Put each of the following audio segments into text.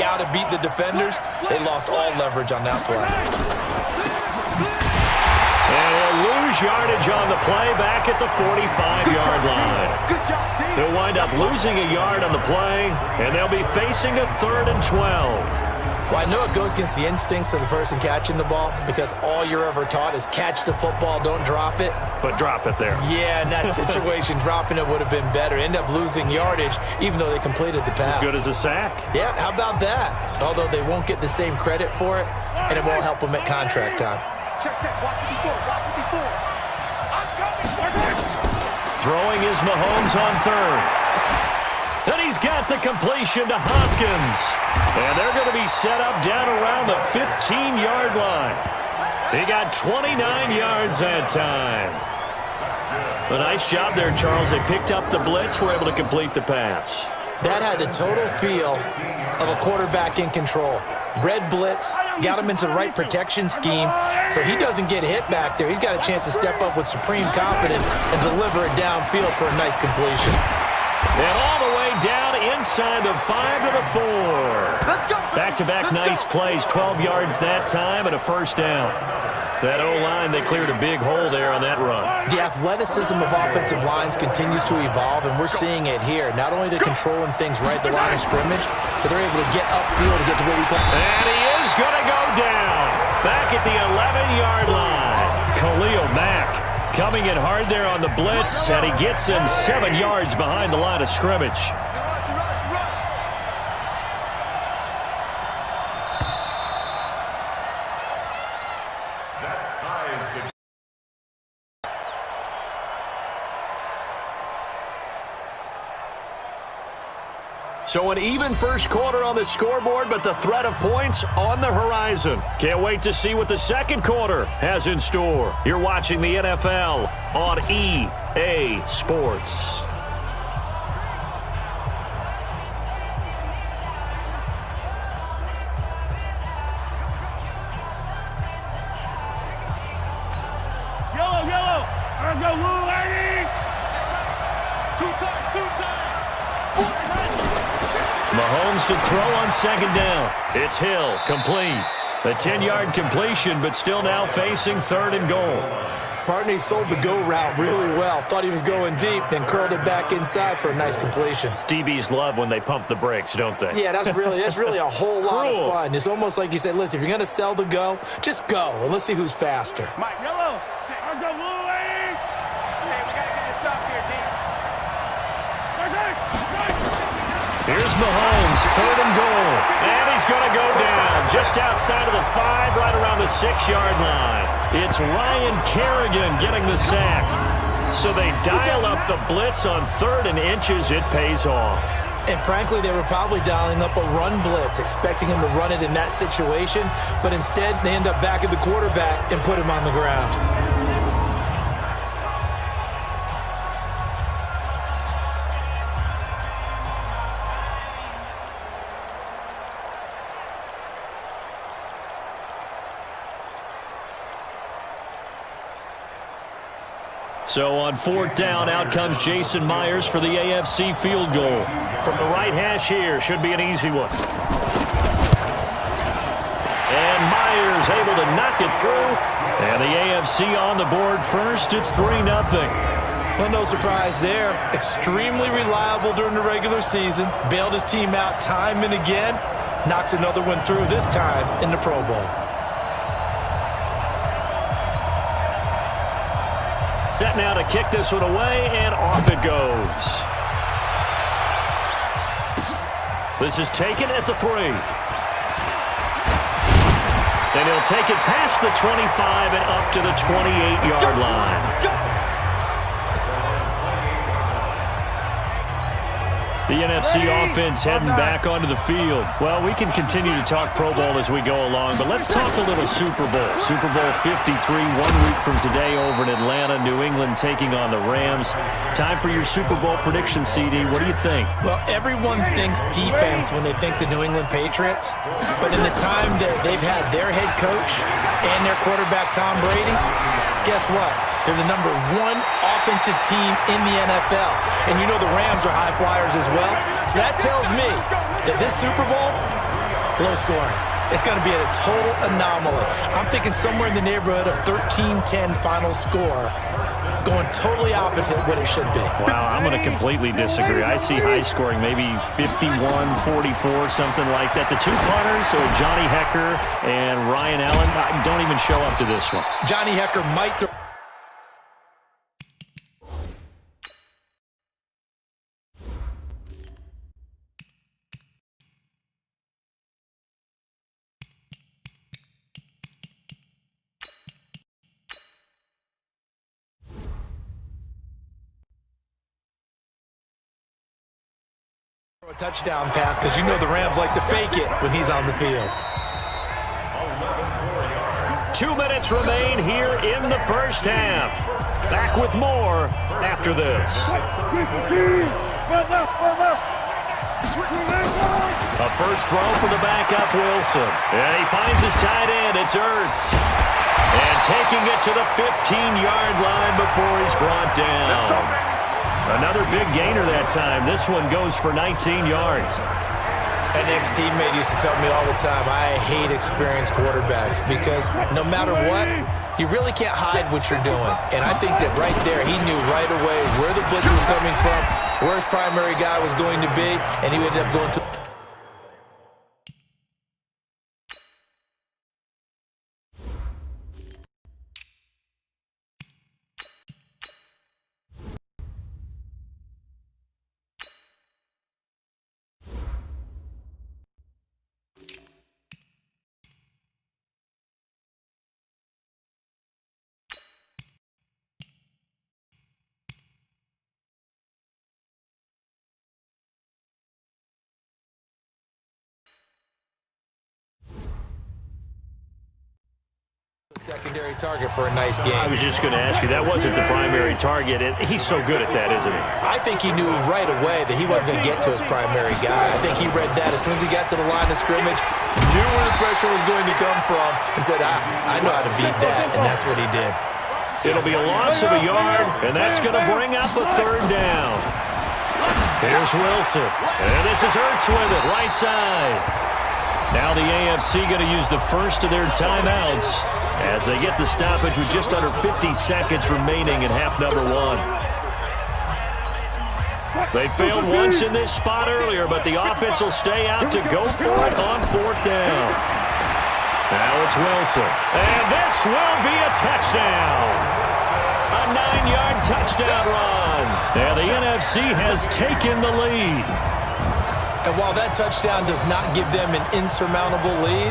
out and beat the defenders, they lost all leverage on that play. And he'll lose yardage on the play back at the 45-yard line. They'll wind up losing a yard on the play, and they'll be facing a 3rd and 12. Well, I know it goes against the instincts of the person catching the ball because all you're ever taught is catch the football, don't drop it. But drop it there. Yeah, in that situation, dropping it would have been better. End up losing yardage, even though they completed the pass. As good as a sack. Yeah, how about that? Although they won't get the same credit for it, and it won't help them at contract time. Throwing is Mahomes on 3rd. And he's got the completion to Hopkins. And they're going to be set up down around the 15-yard line. He got 29 yards that time. A nice job there, Charles. They picked up the blitz, were able to complete the pass. That had the total feel of a quarterback in control. Red blitz, got him into the right protection scheme, so he doesn't get hit back there. He's got a chance to step up with supreme confidence and deliver it downfield for a nice completion. And all the way down inside the 5 to the 4. Back-to-back nice plays, 12 yards that time and a first down. That O-line, they cleared a big hole there on that run. The athleticism of offensive lines continues to evolve, and we're seeing it here. Not only are they controlling things right at the line of scrimmage, but they're able to get upfield to get to what we call... And he is going to go down back at the 11-yard line. Khalil Mack coming in hard there on the blitz, and he gets him 7 yards behind the line of scrimmage. So an even first quarter on the scoreboard, but the threat of points on the horizon. Can't wait to see what the second quarter has in store. You're watching the NFL on EA Sports. Yellow, yellow. Let's go, blue lady. Two times. Mahomes to throw on second down. It's Hill, complete. A 10-yard completion, but still now facing 3rd and goal. Partney sold the go route really well. Thought he was going deep, then curled it back inside for a nice completion. DBs love when they pump the brakes, don't they? Yeah, that's really a whole lot of fun. It's almost like you said, listen, if you're going to sell the go, just go, and let's see who's faster. Mike, yellow. Let's go, blue lady. Hey, we got to get a stop here, D. Here's Mahomes, 3rd and goal. And he's going to go down just outside of the 5, right around the 6-yard line. It's Ryan Kerrigan getting the sack. So they dial up the blitz on 3rd and inches. It pays off. And frankly, they were probably dialing up a run blitz, expecting him to run it in that situation. But instead, they end up back at the quarterback and put him on the ground. So on 4th down, out comes Jason Myers for the AFC field goal. From the right hash here, should be an easy one. And Myers able to knock it through. And the AFC on the board first. It's 3-0. Well, no surprise there. Extremely reliable during the regular season. Bailed his team out time and again. Knocks another one through, this time in the Pro Bowl. Set now to kick this one away, and off it goes. This is taken at the 3. And he'll take it past the 25 and up to the 28-yard line. The NFC offense heading back onto the field. Well, we can continue to talk Pro Bowl as we go along, but let's talk a little Super Bowl. Super Bowl 53, 1 week from today over in Atlanta. New England taking on the Rams. Time for your Super Bowl prediction, CD. What do you think? Well, everyone thinks defense when they think the New England Patriots, but in the time that they've had their head coach and their quarterback, Tom Brady, guess what? They're the number 1 offensive team in the NFL. And you know the Rams are high flyers as well. So that tells me that this Super Bowl Low scoring. It's going to be a total anomaly. I'm thinking somewhere in the neighborhood of 13-10 final score, going totally opposite what it should be. Wow, I'm going to completely disagree. I see high scoring, maybe 51-44, something like that. The two punters, so Johnny Hecker and Ryan Allen, don't even show up to this one. Johnny Hecker might throw. A touchdown pass because you know the Rams like to fake it when he's on the field. 2 minutes remain here in the first half. Back with more after this. A first throw for the backup Wilson. And he finds his tight end. It's Ertz. And taking it to the 15-yard line before he's brought down. Another big gainer that time. This one goes for 19 yards. An ex-teammate used to tell me all the time, I hate experienced quarterbacks because no matter what, you really can't hide what you're doing. And I think that right there, he knew right away where the blitz was coming from, where his primary guy was going to be, and he ended up going to... secondary target for a nice game. I was just going to ask you, that wasn't the primary target. He's so good at that, isn't he? I think he knew right away that he wasn't going to get to his primary guy. I think he read that as soon as he got to the line of scrimmage, knew where the pressure was going to come from, and said, I know how to beat that, and that's what he did. It'll be a loss of a yard, and that's going to bring up a third down. Here's Wilson, and this is Ertz with it, right side. Now the AFC going to use the first of their timeouts as they get the stoppage with just under 50 seconds remaining in half number one. They failed once in this spot earlier, but the offense will stay out to go for it on fourth down. Now it's Wilson, and this will be a touchdown. A 9-yard touchdown run. Now the NFC has taken the lead. And while that touchdown does not give them an insurmountable lead,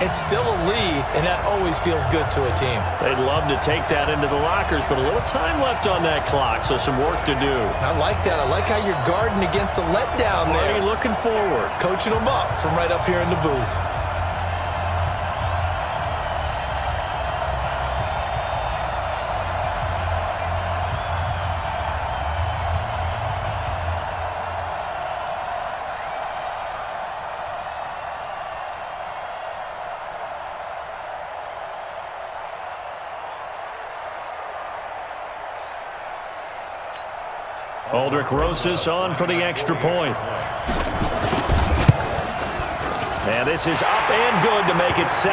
it's still a lead, and that always feels good to a team. They'd love to take that into the lockers, but a little time left on that clock, so some work to do. I like that. I like how you're guarding against a letdown there. Already looking forward. Coaching them up from right up here in the booth. Aldrich Rosas on for the extra point. And this is up and good to make it 7-3.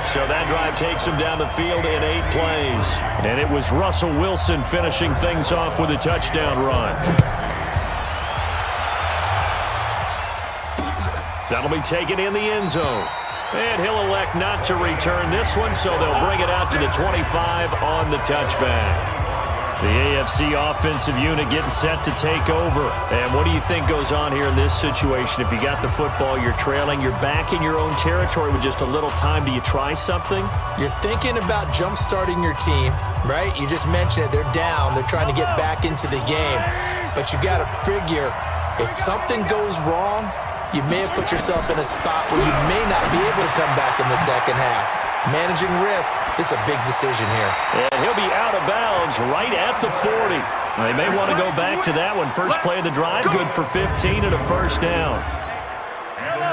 So that drive takes him down the field in 8 plays. And it was Russell Wilson finishing things off with a touchdown run. That'll be taken in the end zone. And he'll elect not to return this one, so they'll bring it out to the 25 on the touchback. The AFC offensive unit getting set to take over. And what do you think goes on here in this situation? If you got the football, you're trailing, you're back in your own territory with just a little time. Do you try something? You're thinking about jump-starting your team, right? You just mentioned it. They're down. They're trying to get back into the game. But you got to figure, if something goes wrong, you may have put yourself in a spot where you may not be able to come back in the second half. Managing risk is a big decision here. And he'll be out of bounds right at the 40. They may want to go back to that one. First play of the drive, good for 15 and a first down.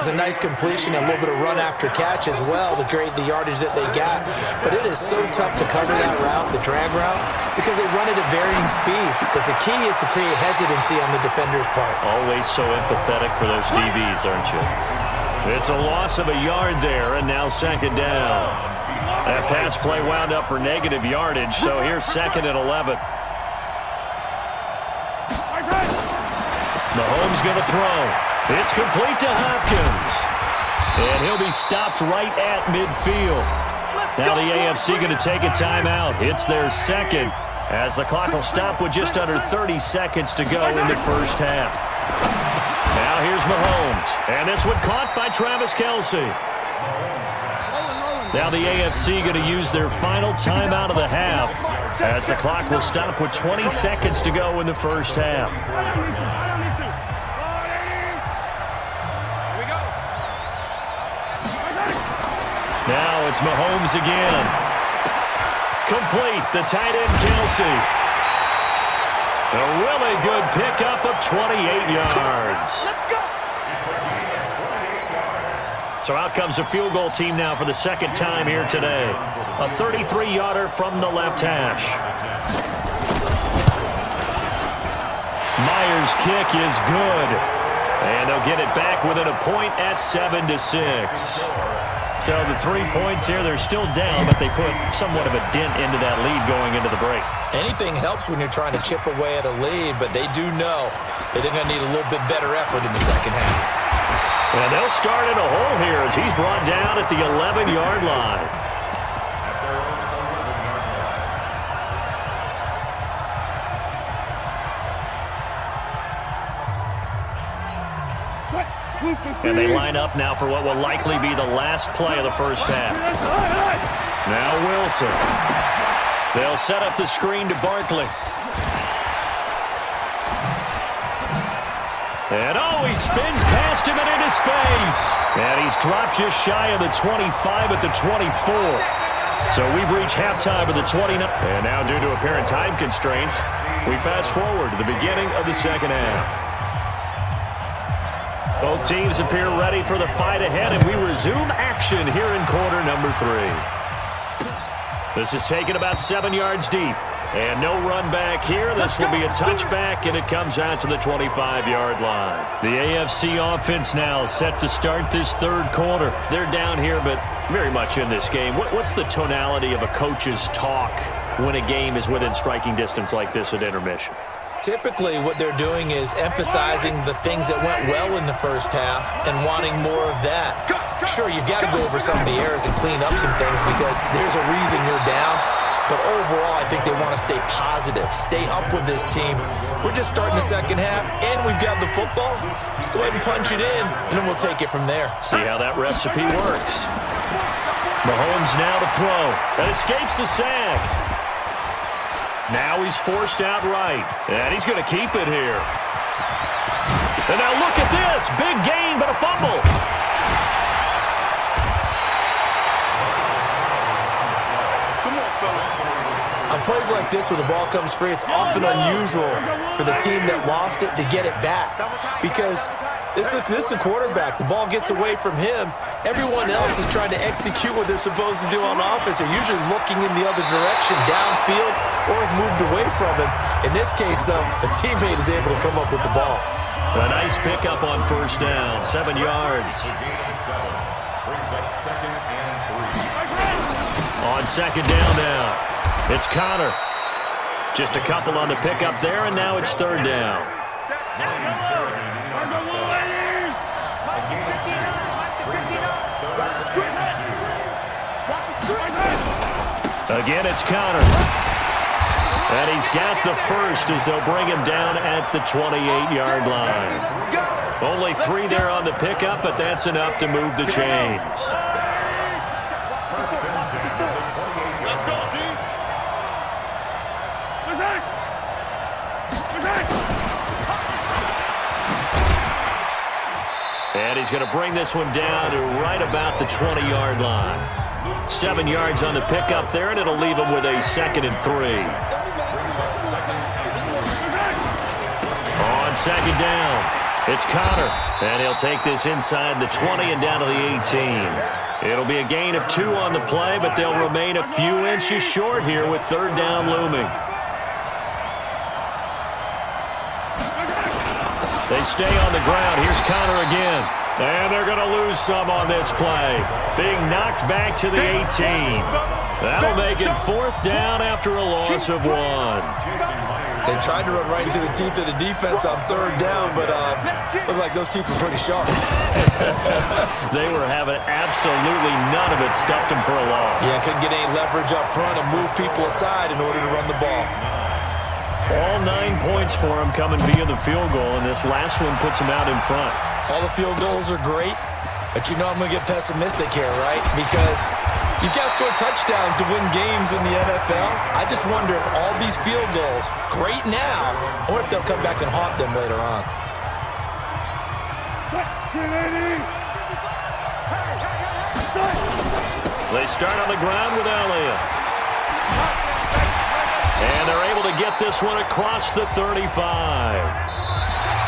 was a nice completion, a little bit of run after catch as well to create the yardage that they got. But it is so tough to cover that route, the drag route, because they run it at varying speeds. Because the key is to create hesitancy on the defender's part. Always so empathetic for those DBs, aren't you? It's a loss of a yard there, and now second down. That pass play wound up for negative yardage, so here's second and 11. Mahomes going to throw. It's complete to Hopkins. And he'll be stopped right at midfield. Now the AFC going to take a timeout. It's their second, as the clock will stop with just under 30 seconds to go in the first half. Now here's Mahomes. And this one caught by Travis Kelce. Now the AFC going to use their final timeout of the half, as the clock will stop with 20 seconds to go in the first half. Now it's Mahomes again. Complete, the tight end Kelce. A really good pickup of 28 yards. So out comes a field goal team now for the second time here today. A 33-yarder from the left hash. Myers' kick is good. And they'll get it back within a point at 7-6. So the 3 points here, they're still down, but they put somewhat of a dent into that lead going into the break. Anything helps when you're trying to chip away at a lead, but they do know that they're going to need a little bit better effort in the second half. And they'll start in a hole here as he's brought down at the 11-yard line. And they line up now for what will likely be the last play of the first half. Now Wilson. They'll set up the screen to Barkley. And he spins past him and into space. And he's dropped just shy of the 25 at the 24. So we've reached halftime of the 29. And now due to apparent time constraints, we fast forward to the beginning of the second half. Both teams appear ready for the fight ahead, and we resume action here in quarter number 3. This is taken about 7 yards deep. And no run back here. This will be a touchback, and it comes out to the 25-yard line. The AFC offense now set to start this third quarter. They're down here, but very much in this game. What's the tonality of a coach's talk when a game is within striking distance like this at intermission? Typically, what they're doing is emphasizing the things that went well in the first half and wanting more of that. Sure, you've got to go over some of the errors and clean up some things because there's a reason you're down. But overall, I think they want to stay positive, stay up with this team. We're just starting the second half, and we've got the football. Let's go ahead and punch it in, and then we'll take it from there. See how that recipe works. Mahomes now to throw. That escapes the sack. Now he's forced out right, and he's going to keep it here. And now look at this. Big gain, but a fumble. On plays like this where the ball comes free, it's often unusual for the team that lost it to get it back because this is the quarterback. The ball gets away from him. Everyone else is trying to execute what they're supposed to do on offense. They're usually looking in the other direction, downfield, or moved away from him. In this case, though, a teammate is able to come up with the ball. A nice pickup on first down, 7 yards. On second down now. It's Connor. Just a couple on the pickup there, and now it's third down. Again, it's Connor. And he's got the first as they'll bring him down at the 28-yard line. Only 3 there on the pickup, but that's enough to move the chains. And he's going to bring this one down to right about the 20-yard line. 7 yards on the pickup there, and it'll leave him with a 2nd and 3. On second down, It's Connor, and he'll take this inside the 20 and down to the 18. It'll be a gain of 2 on the play, but they'll remain a few inches short here with third down looming. They stay on the ground. Here's Connor again. And they're going to lose some on this play. Being knocked back to the 18. That'll make it fourth down after a loss of 1. They tried to run right into the teeth of the defense on third down, but looked like those teeth were pretty sharp. They were having absolutely none of it. Stuffed them for a loss. Yeah, couldn't get any leverage up front and move people aside in order to run the ball. All 9 points for him coming via the field goal, and this last one puts him out in front. All the field goals are great, but you know I'm going to get pessimistic here, right? Because you've got to score touchdowns to win games in the NFL. I just wonder if all these field goals, great now, or if they'll come back and haunt them later on. They start on the ground with Elliott. And they're able to get this one across the 35.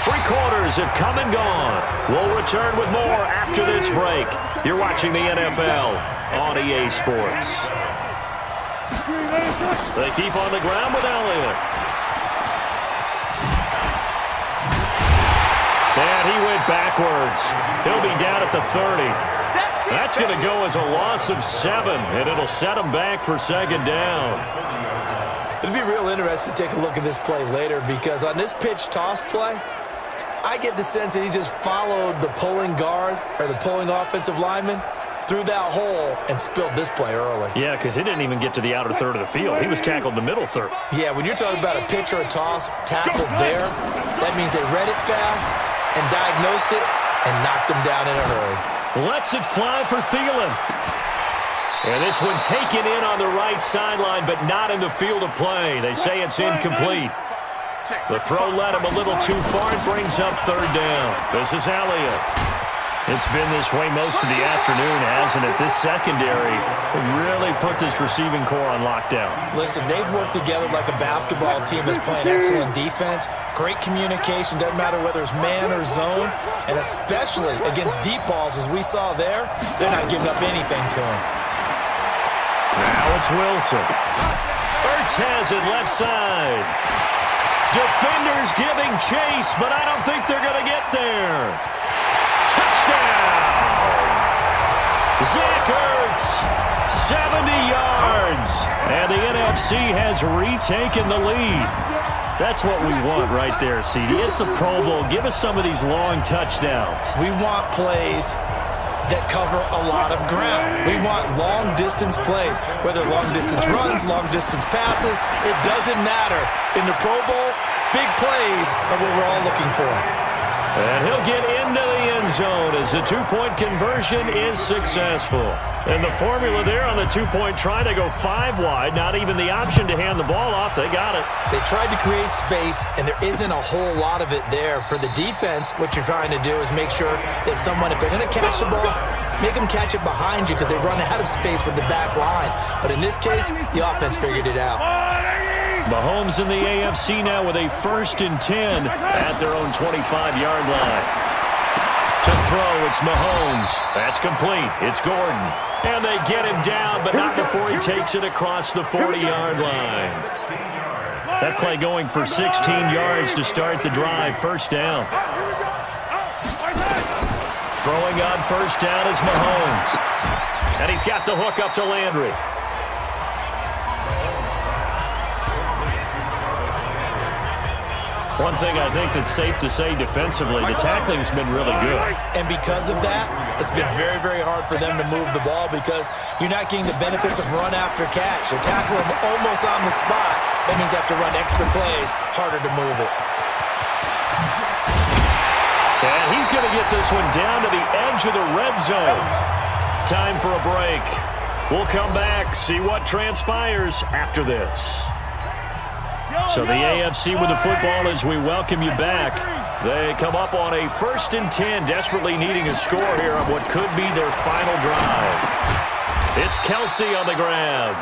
3 quarters have come and gone. We'll return with more after this break. You're watching the NFL on EA Sports. They keep on the ground with Elliott. And he went backwards. He'll be down at the 30. That's going to go as a loss of 7, and it'll set him back for second down. It'll be real interesting to take a look at this play later, because on this pitch toss play, I get the sense that he just followed the pulling guard or the pulling offensive lineman through that hole and spilled this play early. Yeah, because he didn't even get to the outer third of the field. He was tackled in the middle third. Yeah, when you're talking about a pitch or a toss tackled there, that means they read it fast and diagnosed it and knocked him down in a hurry. Lets it fly for Thielen. And this one taken in on the right sideline, but not in the field of play. They say it's incomplete. The throw led him a little too far and brings up third down. This is Elliott. It's been this way most of the afternoon, hasn't it? This secondary really put this receiving core on lockdown. Listen, they've worked together like a basketball team that's playing excellent defense. Great communication, doesn't matter whether it's man or zone. And especially against deep balls, as we saw there, they're not giving up anything to him. Now it's Wilson. Ertz has it left side. Defenders giving chase, but I don't think they're going to get there. Touchdown! Zach Ertz, 70 yards. And the NFC has retaken the lead. That's what we want right there, CD. It's the Pro Bowl. Give us some of these long touchdowns. We want plays that cover a lot of ground. We want long-distance plays, whether long-distance runs, long-distance passes. It doesn't matter. In the Pro Bowl, big plays are what we're all looking for. And he'll get into the end zone as the two-point conversion is successful. And the formula there on the two-point try to go 5 wide, not even the option to hand the ball off. They got it. They tried to create space, and there isn't a whole lot of it there. For the defense, what you're trying to do is make sure that if they're going to catch the ball, make them catch it behind you because they run out of space with the back line. But in this case, the offense figured it out. Mahomes in the AFC now with a 1st and 10 at their own 25-yard line. To throw, it's Mahomes. That's complete. It's Gordon. And they get him down, but not before he takes it across the 40-yard line. That play going for 16 yards to start the drive. First down. Throwing on first down is Mahomes. And he's got the hook up to Landry. One thing I think that's safe to say defensively, the tackling's been really good. And because of that, it's been very, very hard for them to move the ball because you're not getting the benefits of run after catch. They tackle him almost on the spot. That means you have to run extra plays, harder to move it. And he's going to get this one down to the edge of the red zone. Time for a break. We'll come back, see what transpires after this. So the AFC with the football as we welcome you back. They come up on a 1st and 10, desperately needing a score here on what could be their final drive. It's Kelsey on the ground.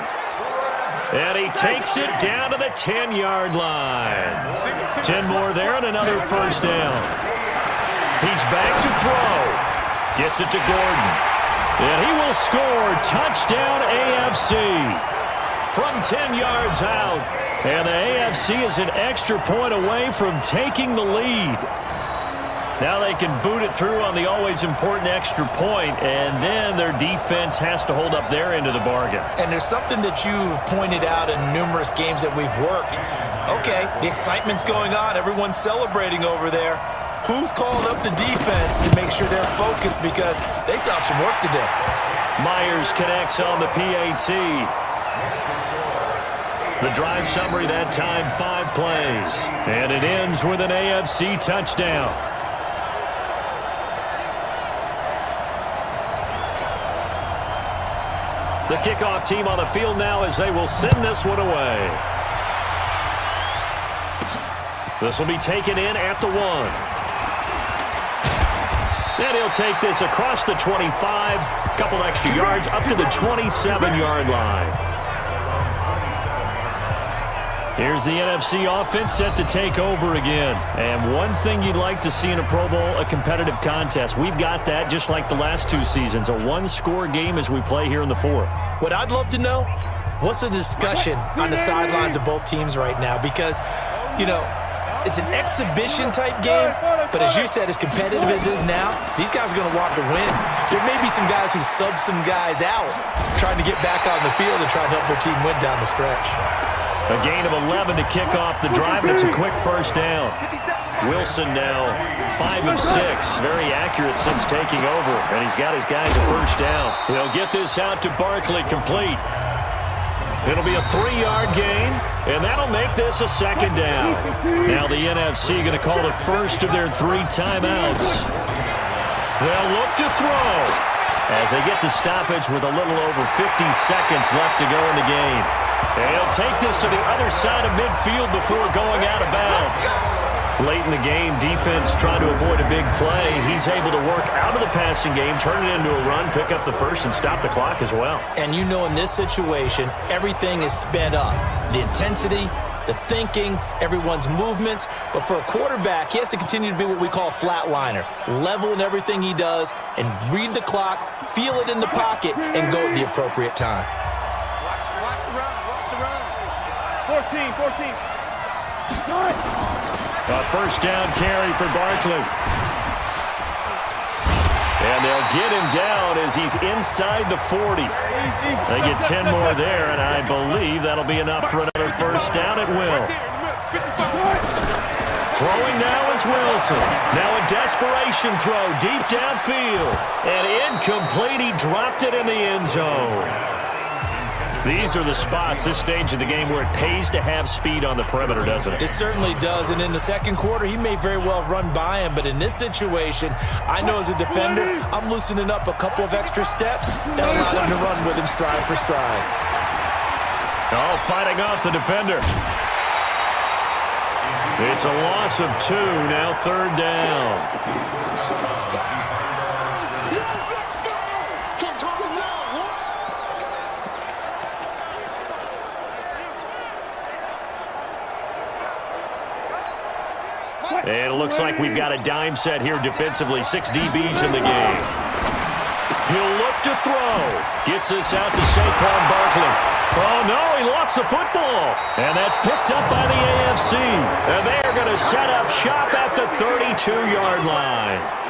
And he takes it down to the 10-yard line. 10 more there and another first down. He's back to throw. Gets it to Gordon. And he will score. Touchdown AFC. From 10 yards out. And the AFC is an extra point away from taking the lead. Now they can boot it through on the always important extra point, and then their defense has to hold up their end of the bargain. And there's something that you've pointed out in numerous games that we've worked. Okay, the excitement's going on. Everyone's celebrating over there. Who's calling up the defense to make sure they're focused, because they still have some work to do. Myers connects on the PAT. The drive summary that time, 5 plays. And it ends with an AFC touchdown. The kickoff team on the field now as they will send this one away. This will be taken in at the 1. And he'll take this across the 25, a couple extra yards up to the 27-yard line. Here's the NFC offense set to take over again. And one thing you'd like to see in a Pro Bowl, a competitive contest. We've got that just like the last 2 seasons, a one-score game as we play here in the 4th. What I'd love to know, what's the discussion on the sidelines of both teams right now? Because, you know, it's an exhibition-type game, but as you said, as competitive as it is now, these guys are going to want to win. There may be some guys who sub some guys out, trying to get back on the field and try to help their team win down the stretch. A gain of 11 to kick off the drive, and it's a quick first down. Wilson now 5 of 6, very accurate since taking over, and he's got his guys a first down. He'll get this out to Barkley, complete. It'll be a 3-yard gain, and that'll make this a second down. Now the NFC going to call the first of their 3 timeouts. They'll look to throw as they get the stoppage with a little over 50 seconds left to go in the game. And he'll take this to the other side of midfield before going out of bounds. Late in the game, defense trying to avoid a big play. He's able to work out of the passing game, turn it into a run, pick up the first, and stop the clock as well. And you know in this situation, everything is sped up. The intensity, the thinking, everyone's movements. But for a quarterback, he has to continue to be what we call a flatliner. Level in everything he does and read the clock, feel it in the pocket, and go at the appropriate time. 14. A first down carry for Barkley. And they'll get him down as he's inside the 40. They get 10 more there, and I believe that'll be enough for another first down at will. Throwing now is Wilson. Now a desperation throw deep downfield. And incomplete. He dropped it in the end zone. These are the spots, this stage of the game, where it pays to have speed on the perimeter, doesn't it? It certainly does. And in the second quarter, he may very well run by him. But in this situation, I know as a defender, I'm loosening up a couple of extra steps that allow him to run with him stride for stride. Oh, fighting off the defender. It's a loss of 2, now 3rd down. And it looks like we've got a dime set here defensively. 6 DBs in the game. He'll look to throw. Gets this out to Saquon Barkley. Oh, no, he lost the football. And that's picked up by the AFC. And they are going to set up shop at the 32-yard line.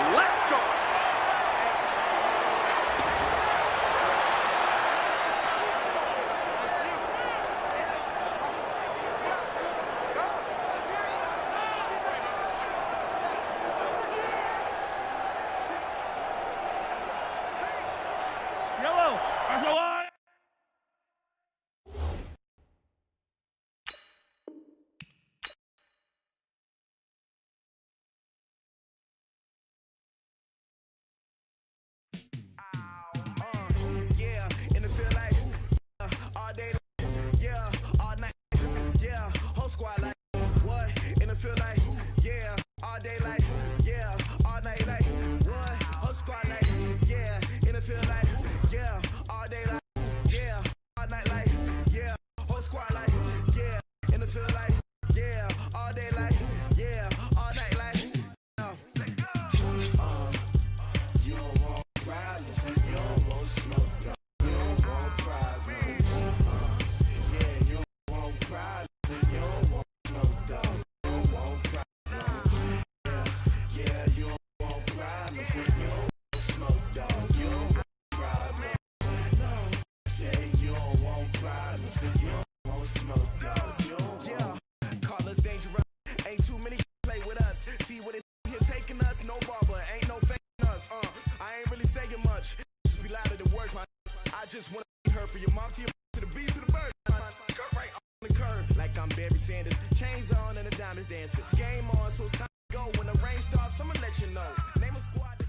just want to be heard for your mom to the beat to the bird. Right on the curb, like I'm Barry Sanders. Chains on and the diamonds dancing. Game on, so it's time to go. When the rain starts, I'ma let you know. Name a squad.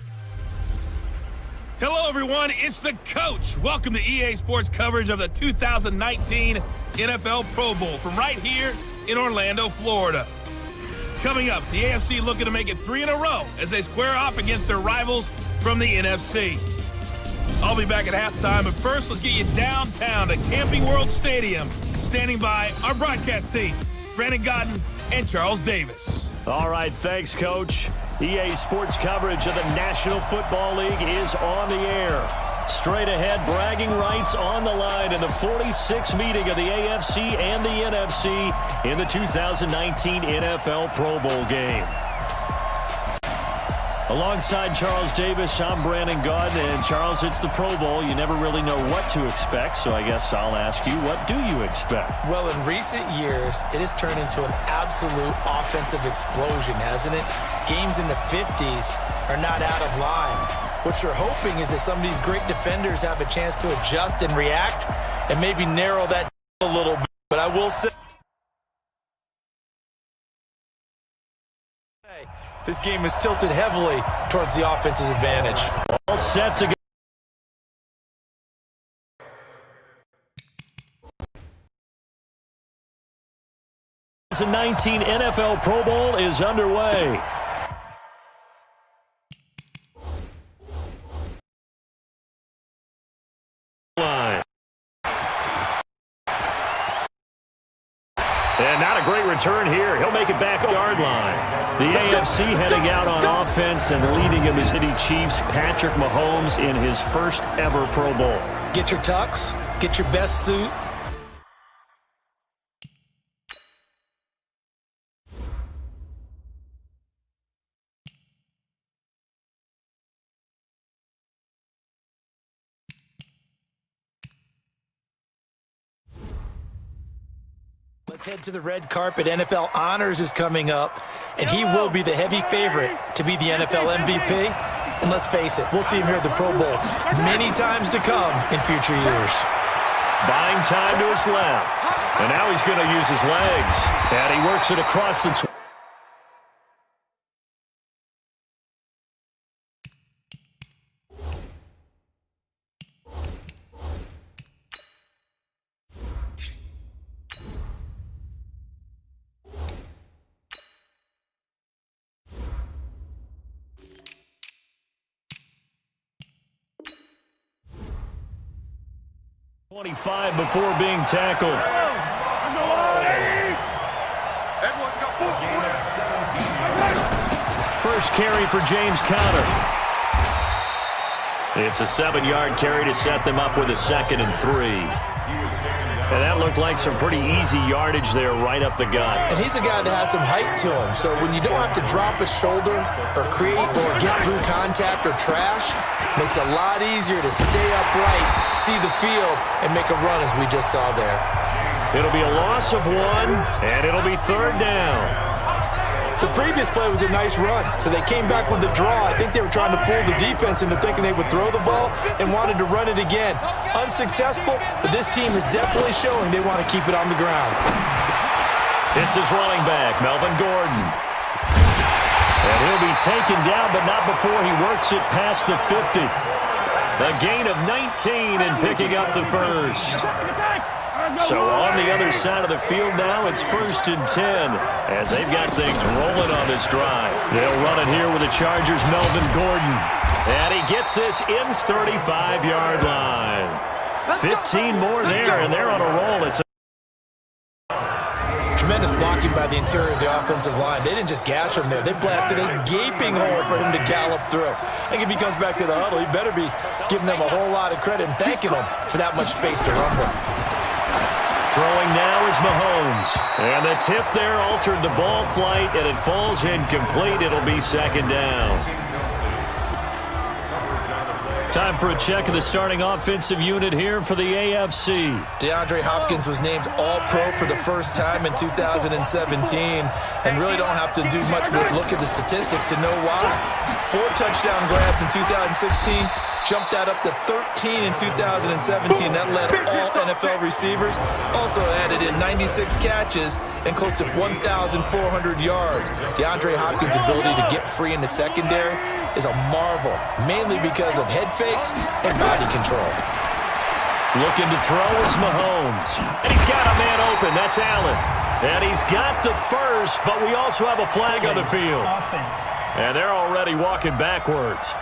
Hello, everyone. It's the coach. Welcome to EA Sports coverage of the 2019 NFL Pro Bowl from right here in Orlando, Florida. Coming up, the AFC looking to make it 3 in a row as they square off against their rivals from the NFC. I'll be back at halftime, but first, let's get you downtown to Camping World Stadium. Standing by our broadcast team, Brandon Godden and Charles Davis. All right, thanks, Coach. EA Sports coverage of the National Football League is on the air. Straight ahead, bragging rights on the line in the 46th meeting of the AFC and the NFC in the 2019 NFL Pro Bowl game. Alongside Charles Davis, I'm Brandon Godden. And Charles, it's the Pro Bowl. You never really know what to expect, so I guess I'll ask you, what do you expect? Well, in recent years, it has turned into an absolute offensive explosion, hasn't it? Games in the 50s are not out of line. What you're hoping is that some of these great defenders have a chance to adjust and react and maybe narrow that a little bit. But I will say, this game is tilted heavily towards the offense's advantage. All set to go. The 2019 NFL Pro Bowl is underway. And not a great return here. He'll make it back yard line. The AFC heading out on offense and leading in the City Chiefs, Patrick Mahomes in his first ever Pro Bowl. Get your tux, get your best suit. Let's head to the red carpet. NFL Honors is coming up, and he will be the heavy favorite to be the NFL MVP. And let's face it, we'll see him here at the Pro Bowl many times to come in future years. Buying time to his left. And now he's going to use his legs. And he works it across the 25 before being tackled. First carry for James Conner. It's a 7-yard carry to set them up with a 2nd and 3. And that looked like some pretty easy yardage there right up the gut. And he's a guy that has some height to him. So when you don't have to drop a shoulder or create or get through contact or trash, makes it a lot easier to stay upright, see the field, and make a run as we just saw there. It'll be a loss of 1, and it'll be 3rd down. The previous play was a nice run, so they came back with the draw. I think they were trying to fool the defense into thinking they would throw the ball and wanted to run it again. Unsuccessful, but this team is definitely showing they want to keep it on the ground. It's his running back, Melvin Gordon. And he'll be taken down, but not before he works it past the 50. A gain of 19 and picking up the first. So on the other side of the field now, it's 1st and 10 as they've got things rolling on this drive. They'll run it here with the Chargers' Melvin Gordon. And he gets this in 35-yard line. 15 more there, and they're on a roll. It's tremendous blocking by the interior of the offensive line. They didn't just gash him there. They blasted a gaping hole for him to gallop through. I think if he comes back to the huddle, he better be giving them a whole lot of credit and thanking them for that much space to run with. Throwing now is Mahomes. And the tip there altered the ball flight, and it falls incomplete. It'll be 2nd down. Time for a check of the starting offensive unit here for the AFC. DeAndre Hopkins was named All-Pro for the first time in 2017, and really don't have to do much but look at the statistics to know why. 4 touchdown grabs in 2016, jumped that up to 13 in 2017. That led all NFL receivers. Also added in 96 catches and close to 1,400 yards. DeAndre Hopkins' ability to get free in the secondary is a marvel, mainly because of head fakes and body control. Looking to throw is Mahomes. And he's got a man open. That's Allen. And he's got the first, but we also have a flag on the field. Offense. And they're already walking backwards.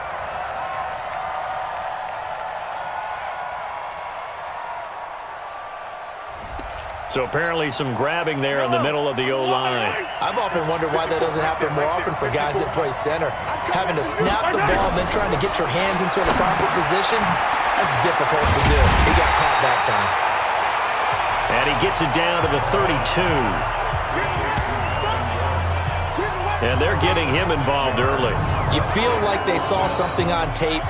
So apparently some grabbing there in the middle of the O-line. I've often wondered why that doesn't happen more often for guys that play center. Having to snap the ball and then trying to get your hands into the proper position, that's difficult to do. He got caught that time. And he gets it down to the 32. And they're getting him involved early. You feel like they saw something on tape,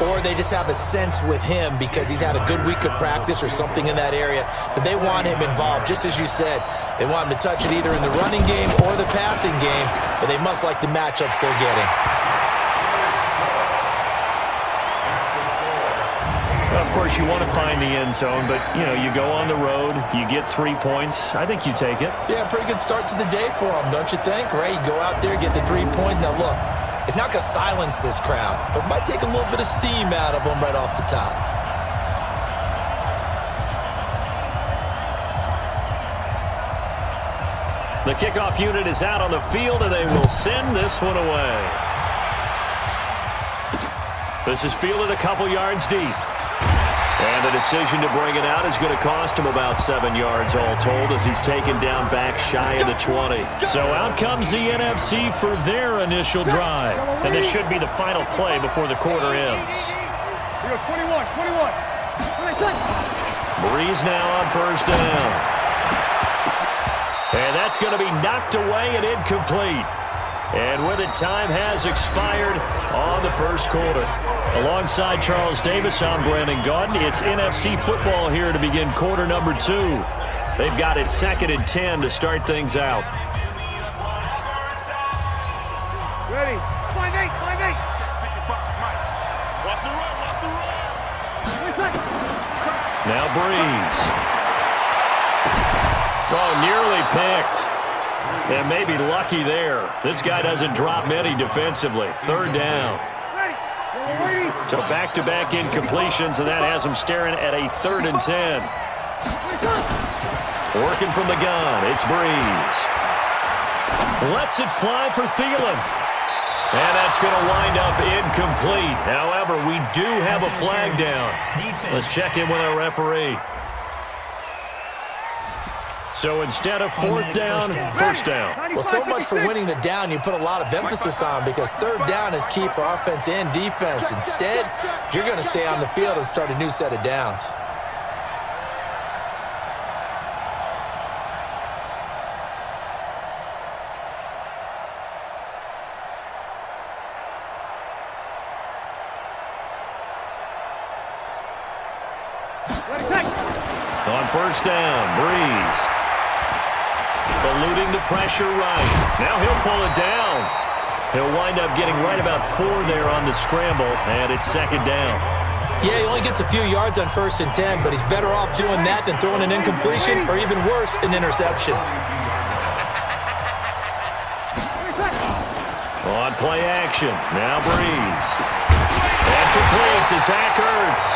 or they just have a sense with him because he's had a good week of practice or something in that area that they want him involved. Just as you said, they want him to touch it either in the running game or the passing game, but they must like the matchups they're getting. Well, of course, you want to find the end zone, but, you know, you go on the road, you get 3 points. I think you take it. Yeah, pretty good start to the day for him, don't you think? Right? You go out there, get the 3 points. Now, look. It's not going to silence this crowd, but it might take a little bit of steam out of them right off the top. The kickoff unit is out on the field, and they will send this one away. This is fielded a couple yards deep. And the decision to bring it out is going to cost him about 7 yards all told as he's taken down back shy of the 20. So out comes the NFC for their initial drive. And this should be the final play before the quarter ends. 21. Breeze now on first down. And that's going to be knocked away and incomplete. And with it, time has expired on the first quarter. Alongside Charles Davis, I'm Brandon Gaudin. It's NFC football here to begin quarter number 2. They've got it 2nd and 10 to start things out. Ready. 5-8. Watch the run. Now Breeze. Oh, nearly picked. And maybe lucky there. This guy doesn't drop many defensively. 3rd down. So back-to-back incompletions, and that has him staring at a 3rd and 10. Working from the gun, it's Breeze. Lets it fly for Thielen. And that's going to wind up incomplete. However, we do have a flag down. Let's check in with our referee. So instead of 4th down, 1st down. Well, so much for winning the down you put a lot of emphasis on because 3rd down is key for offense and defense. Instead, you're going to stay on the field and start a new set of downs. On first down, Breeze. Eluding the pressure right. Now he'll pull it down. He'll wind up getting right about 4 there on the scramble, and it's 2nd down. Yeah, he only gets a few yards on 1st and 10, but he's better off doing that than throwing an incompletion or even worse, an interception. On play action, now Breeze. And complete to Zach Ertz.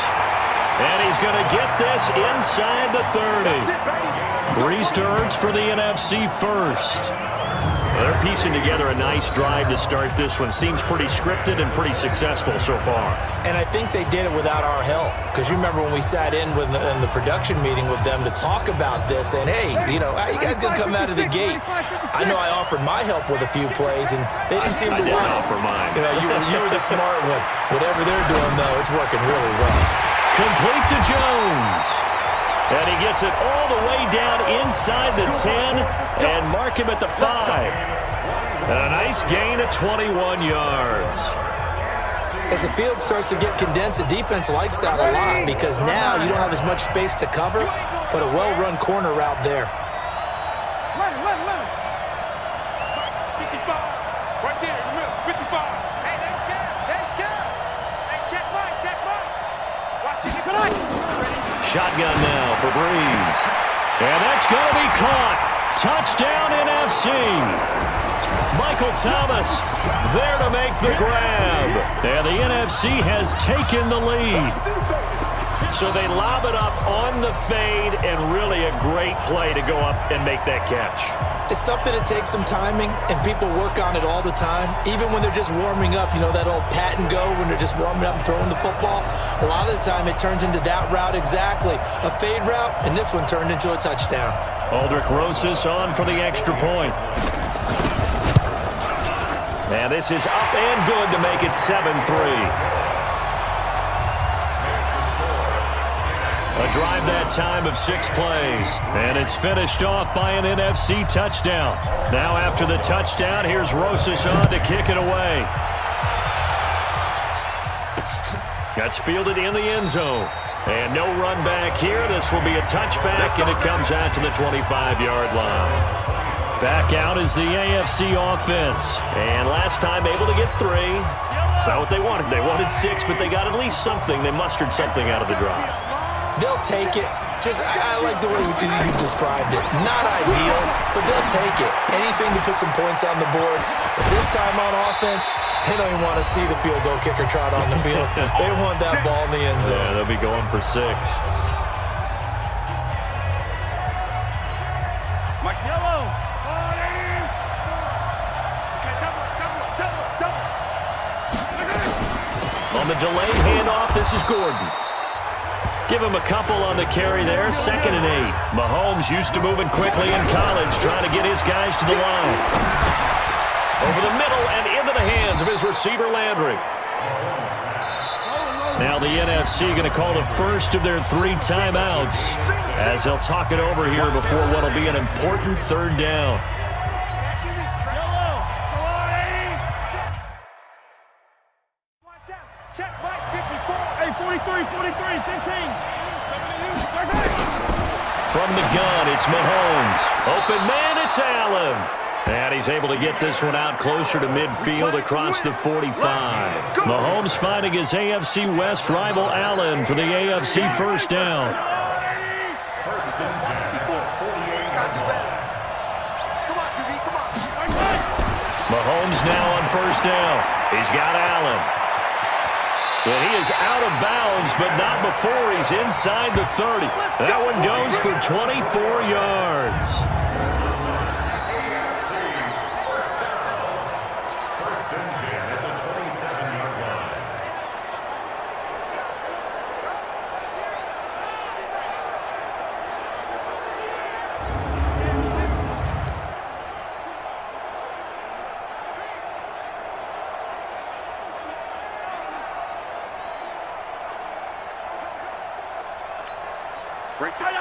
And he's going to get this inside the 30. Breeze to Ertz for the NFC first. They're piecing together a nice drive to start this one. Seems pretty scripted and pretty successful so far. And I think they did it without our help. Because you remember when we sat in the production meeting with them to talk about this. And, hey, you know, how you guys going to come out of the gate? I know I offered my help with a few plays, and they didn't seem to want it. Offer mine. You know, you were the smart one. Whatever they're doing, though, it's working really well. Complete to Jones. And he gets it all the way down inside the 10 and mark him at the 5. A nice gain of 21 yards. As the field starts to get condensed, the defense likes that a lot because now you don't have as much space to cover, but a well-run corner route there. Let him. 55. Right there, in the middle. 55. Hey, they scared. Hey, check Mike. Watch it. Tonight. Shotgun now for Breeze. And that's going to be caught. Touchdown NFC. Michael Thomas there to make the grab. And the NFC has taken the lead. So they lob it up on the fade, and really a great play to go up and make that catch. It's something that takes some timing, and people work on it all the time. Even when they're just warming up, you know, that old pat and go when they're just warming up and throwing the football. A lot of the time it turns into that route exactly. A fade route, and this one turned into a touchdown. Aldrich Rosas on for the extra point. And this is up and good to make it 7-3. A drive that time of 6 plays. And it's finished off by an NFC touchdown. Now after the touchdown, here's Rosas on to kick it away. That's fielded in the end zone. And no run back here. This will be a touchback, and it comes out to the 25-yard line. Back out is the AFC offense. And last time able to get 3. That's not what they wanted. They wanted 6, but they got at least something. They mustered something out of the drive. They'll take it. I like the way you described it. Not ideal, but they'll take it. Anything to put some points on the board. But this time on offense, they don't even want to see the field goal kicker trot on the field. They want that ball in the end zone. Yeah, they'll be going for 6. Mike Yellow. On the delayed handoff, this is Gordon. Give him a couple on the carry there. 2nd and 8. Mahomes used to moving quickly in college, trying to get his guys to the line. Over the middle and into the hands of his receiver, Landry. Now the NFC going to call the first of their 3 timeouts as they'll talk it over here before what will be an important 3rd down. Check Mike, 54. Hey, 43, 15. From the gun, it's Mahomes. Open man, it's Allen. And he's able to get this one out closer to midfield across the 45. Mahomes finding his AFC West rival Allen for the AFC first down. Mahomes now on first down. He's got Allen. And he is out of bounds, but not before he's inside the 30. That one goes for 24 yards.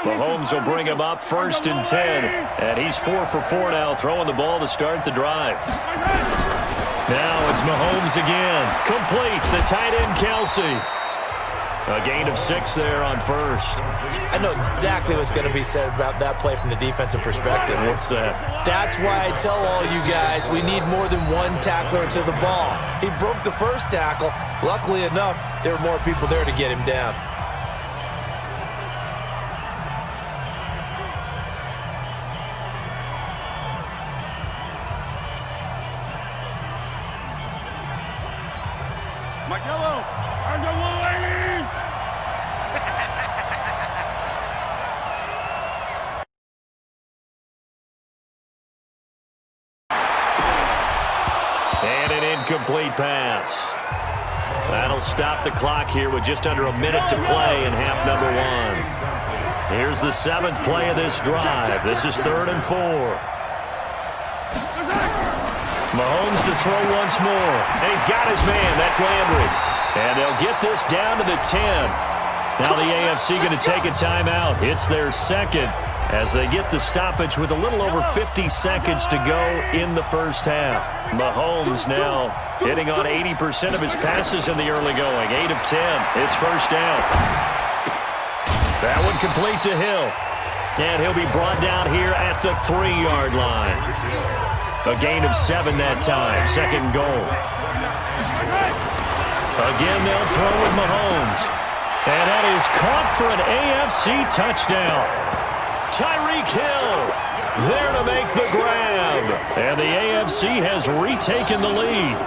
Mahomes will bring him up 1st and 10. And he's 4 for 4 now, throwing the ball to start the drive. Now it's Mahomes again. Complete. The tight end, Kelsey. A gain of 6 there on first. I know exactly what's going to be said about that play from the defensive perspective. What's that? That's why I tell all you guys we need more than one tackler to the ball. He broke the first tackle. Luckily enough, there were more people there to get him down. And an incomplete pass. That'll stop the clock here with just under a minute to play in half number 1. Here's the 7th play of this drive. This is 3rd and 4. Mahomes to throw once more. And he's got his man. That's Landry. And they'll get this down to the 10. Now the AFC going to take a timeout. It's their 2nd as they get the stoppage with a little over 50 seconds to go in the first half. Mahomes now Hitting on 80% of his passes in the early going. 8 of 10. It's first down. That one complete to Hill. And he'll be brought down here at the 3-yard line. A gain of 7 that time. Second goal. Again, they'll throw with Mahomes. And that is caught for an AFC touchdown. Tyreek Hill there to make the grab. And the AFC has retaken the lead.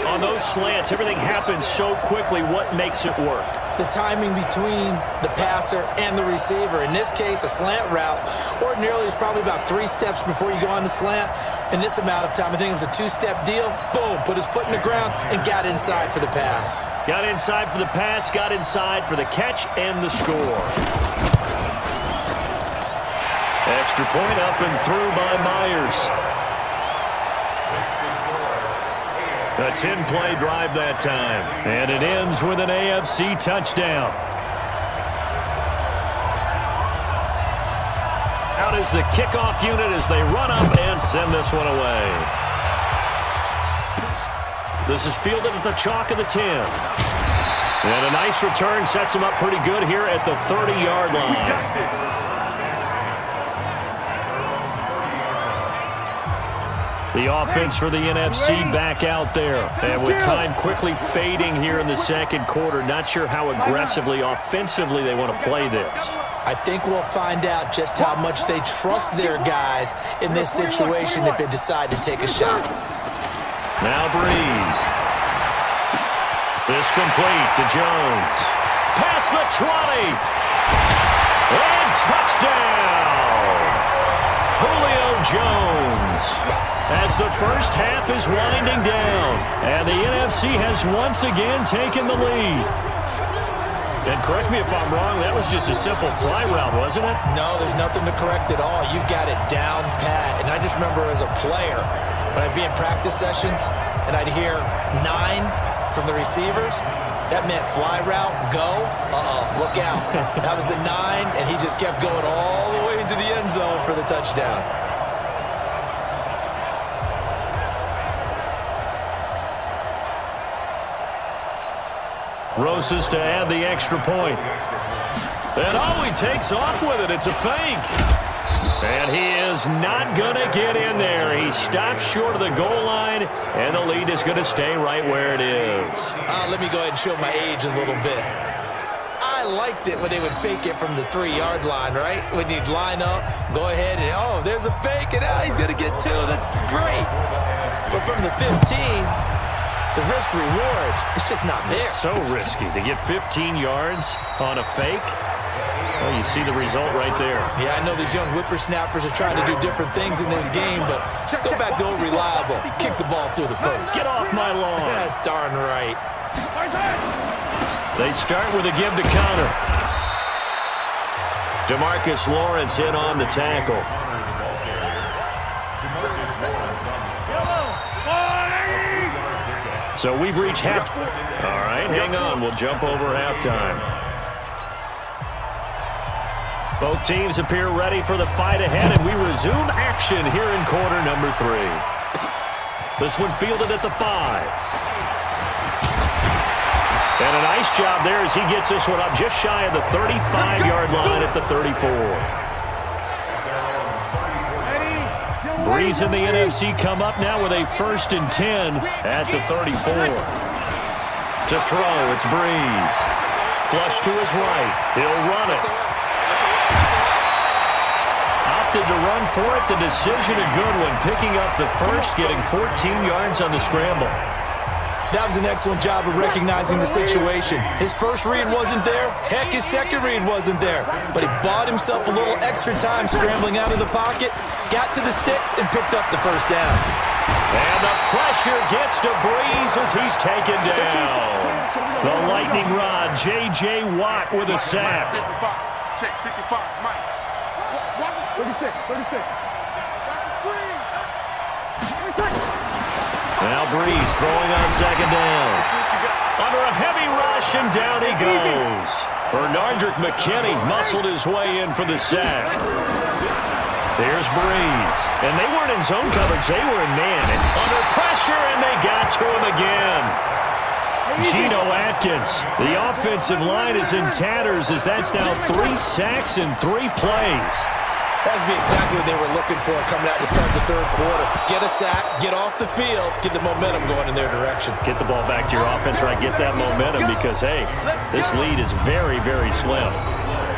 On those slants, everything happens so quickly. What makes it work? The timing between the passer and the receiver. In this case, a slant route ordinarily is probably about 3 steps before you go on the slant. In this amount of time, I think it was a 2-step deal. Boom, put his foot in the ground and got inside for the pass. Got inside for the pass, got inside for the catch and the score. Extra point up and through by Myers. A 10-play drive that time. And it ends with an AFC touchdown. Out is the kickoff unit as they run up and send this one away. This is fielded at the chalk of the 10. And a nice return sets him up pretty good here at the 30-yard line. The offense for the NFC back out there. And with time quickly fading here in the second quarter, not sure how aggressively, offensively they want to play this. I think we'll find out just how much they trust their guys in this situation if they decide to take a shot. Now Breeze. This complete to Jones. Past the 20. And touchdown. Julio Jones. As the first half is winding down. And the NFC has once again taken the lead. And correct me if I'm wrong, that was just a simple fly route, wasn't it? No, there's nothing to correct at all. You've got it down pat. And I just remember as a player, when I'd be in practice sessions and I'd hear 9 from the receivers, that meant fly route, go, look out. That was the 9, and he just kept going all the way into the end zone for the touchdown. Rosas to add the extra point. And he takes off with it. It's a fake. And he is not going to get in there. He stops short of the goal line, and the lead is going to stay right where it is. Let me go ahead and show my age a little bit. I liked it when they would fake it from the 3-yard line, right? When you'd line up, go ahead and, there's a fake, and he's going to get 2. That's great. But from the 15... the risk-reward, it's just not there. It's so risky to get 15 yards on a fake. Well, you see the result right there. Yeah, I know these young whippersnappers are trying to do different things in this game, but let's go back to old reliable. Kick the ball through the post. Get off my lawn. That's darn right. They start with a give to counter. DeMarcus Lawrence in on the tackle. So we've reached half. All right, hang on. We'll jump over halftime. Both teams appear ready for the fight ahead, and we resume action here in quarter number 3. This one fielded at the 5. And a nice job there as he gets this one up just shy of the 35-yard line at the 34. Breeze and the NFC come up now with a 1st and 10 at the 34. To throw, it's Breeze. Flush to his right. He'll run it. Opted to run for it. The decision a good one. Picking up the first, getting 14 yards on the scramble. That was an excellent job of recognizing the situation. His first read wasn't there. Heck, his second read wasn't there. But he bought himself a little extra time scrambling out of the pocket, got to the sticks, and picked up the first down. And the pressure gets to Breeze as he's taken down. The lightning rod, J.J. Watt with a sack. Check 55, Mike. 36. Now Breeze throwing on second down. Under a heavy rush, and down he goes. Bernardrick McKinney muscled his way in for the sack. Here's Breeze. And they weren't in zone coverage. They were in man. And under pressure, and they got to him again. Geno Atkins. The offensive line is in tatters as that's now 3 sacks in 3 plays. That's exactly what they were looking for coming out to start the third quarter. Get a sack, get off the field, get the momentum going in their direction. Get the ball back to your offense, right? Get that momentum because, hey, this lead is very, very slim.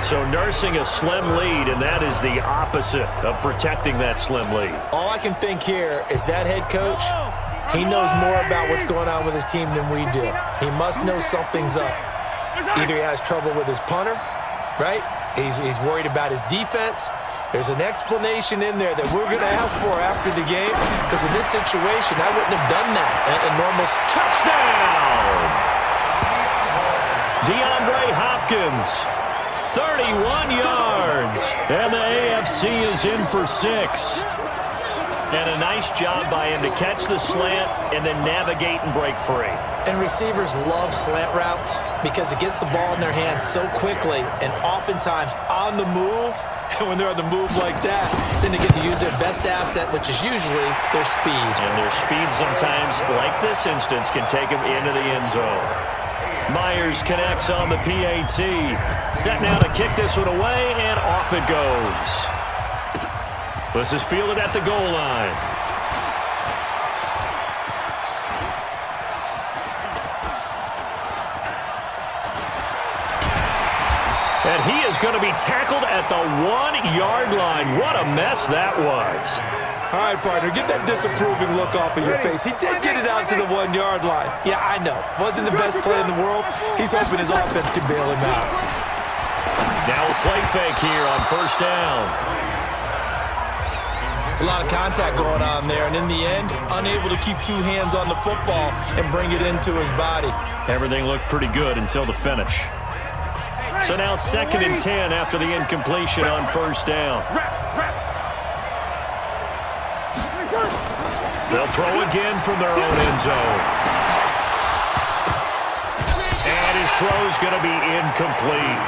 So nursing a slim lead, and that is the opposite of protecting that slim lead. All I can think here is that head coach, he knows more about what's going on with his team than we do. He must know something's up. Either he has trouble with his punter, right? He's worried about his defense. There's an explanation in there that we're going to ask for after the game, because in this situation, I wouldn't have done that. And almost touchdown! DeAndre Hopkins, 31 yards, and the AFC is in for 6. And a nice job by him to catch the slant and then navigate and break free. And receivers love slant routes because it gets the ball in their hands so quickly and oftentimes on the move. And when they're on the move like that, then they get to use their best asset, which is usually their speed. And their speed sometimes, like this instance, can take them into the end zone. Myers connects on the PAT. Set now to kick this one away, and off it goes. This is fielded at the goal line. And he is going to be tackled at the 1-yard line. What a mess that was. All right, partner, get that disapproving look off of your face. He did get it out to the 1-yard line. Yeah, I know. Wasn't the best play in the world. He's hoping his offense can bail him out. Now a play fake here on first down. It's a lot of contact going on there, and in the end, unable to keep 2 hands on the football and bring it into his body. Everything looked pretty good until the finish. So now 2nd and 10 after the incompletion on first down. They'll throw again from their own end zone. And his throw's going to be incomplete.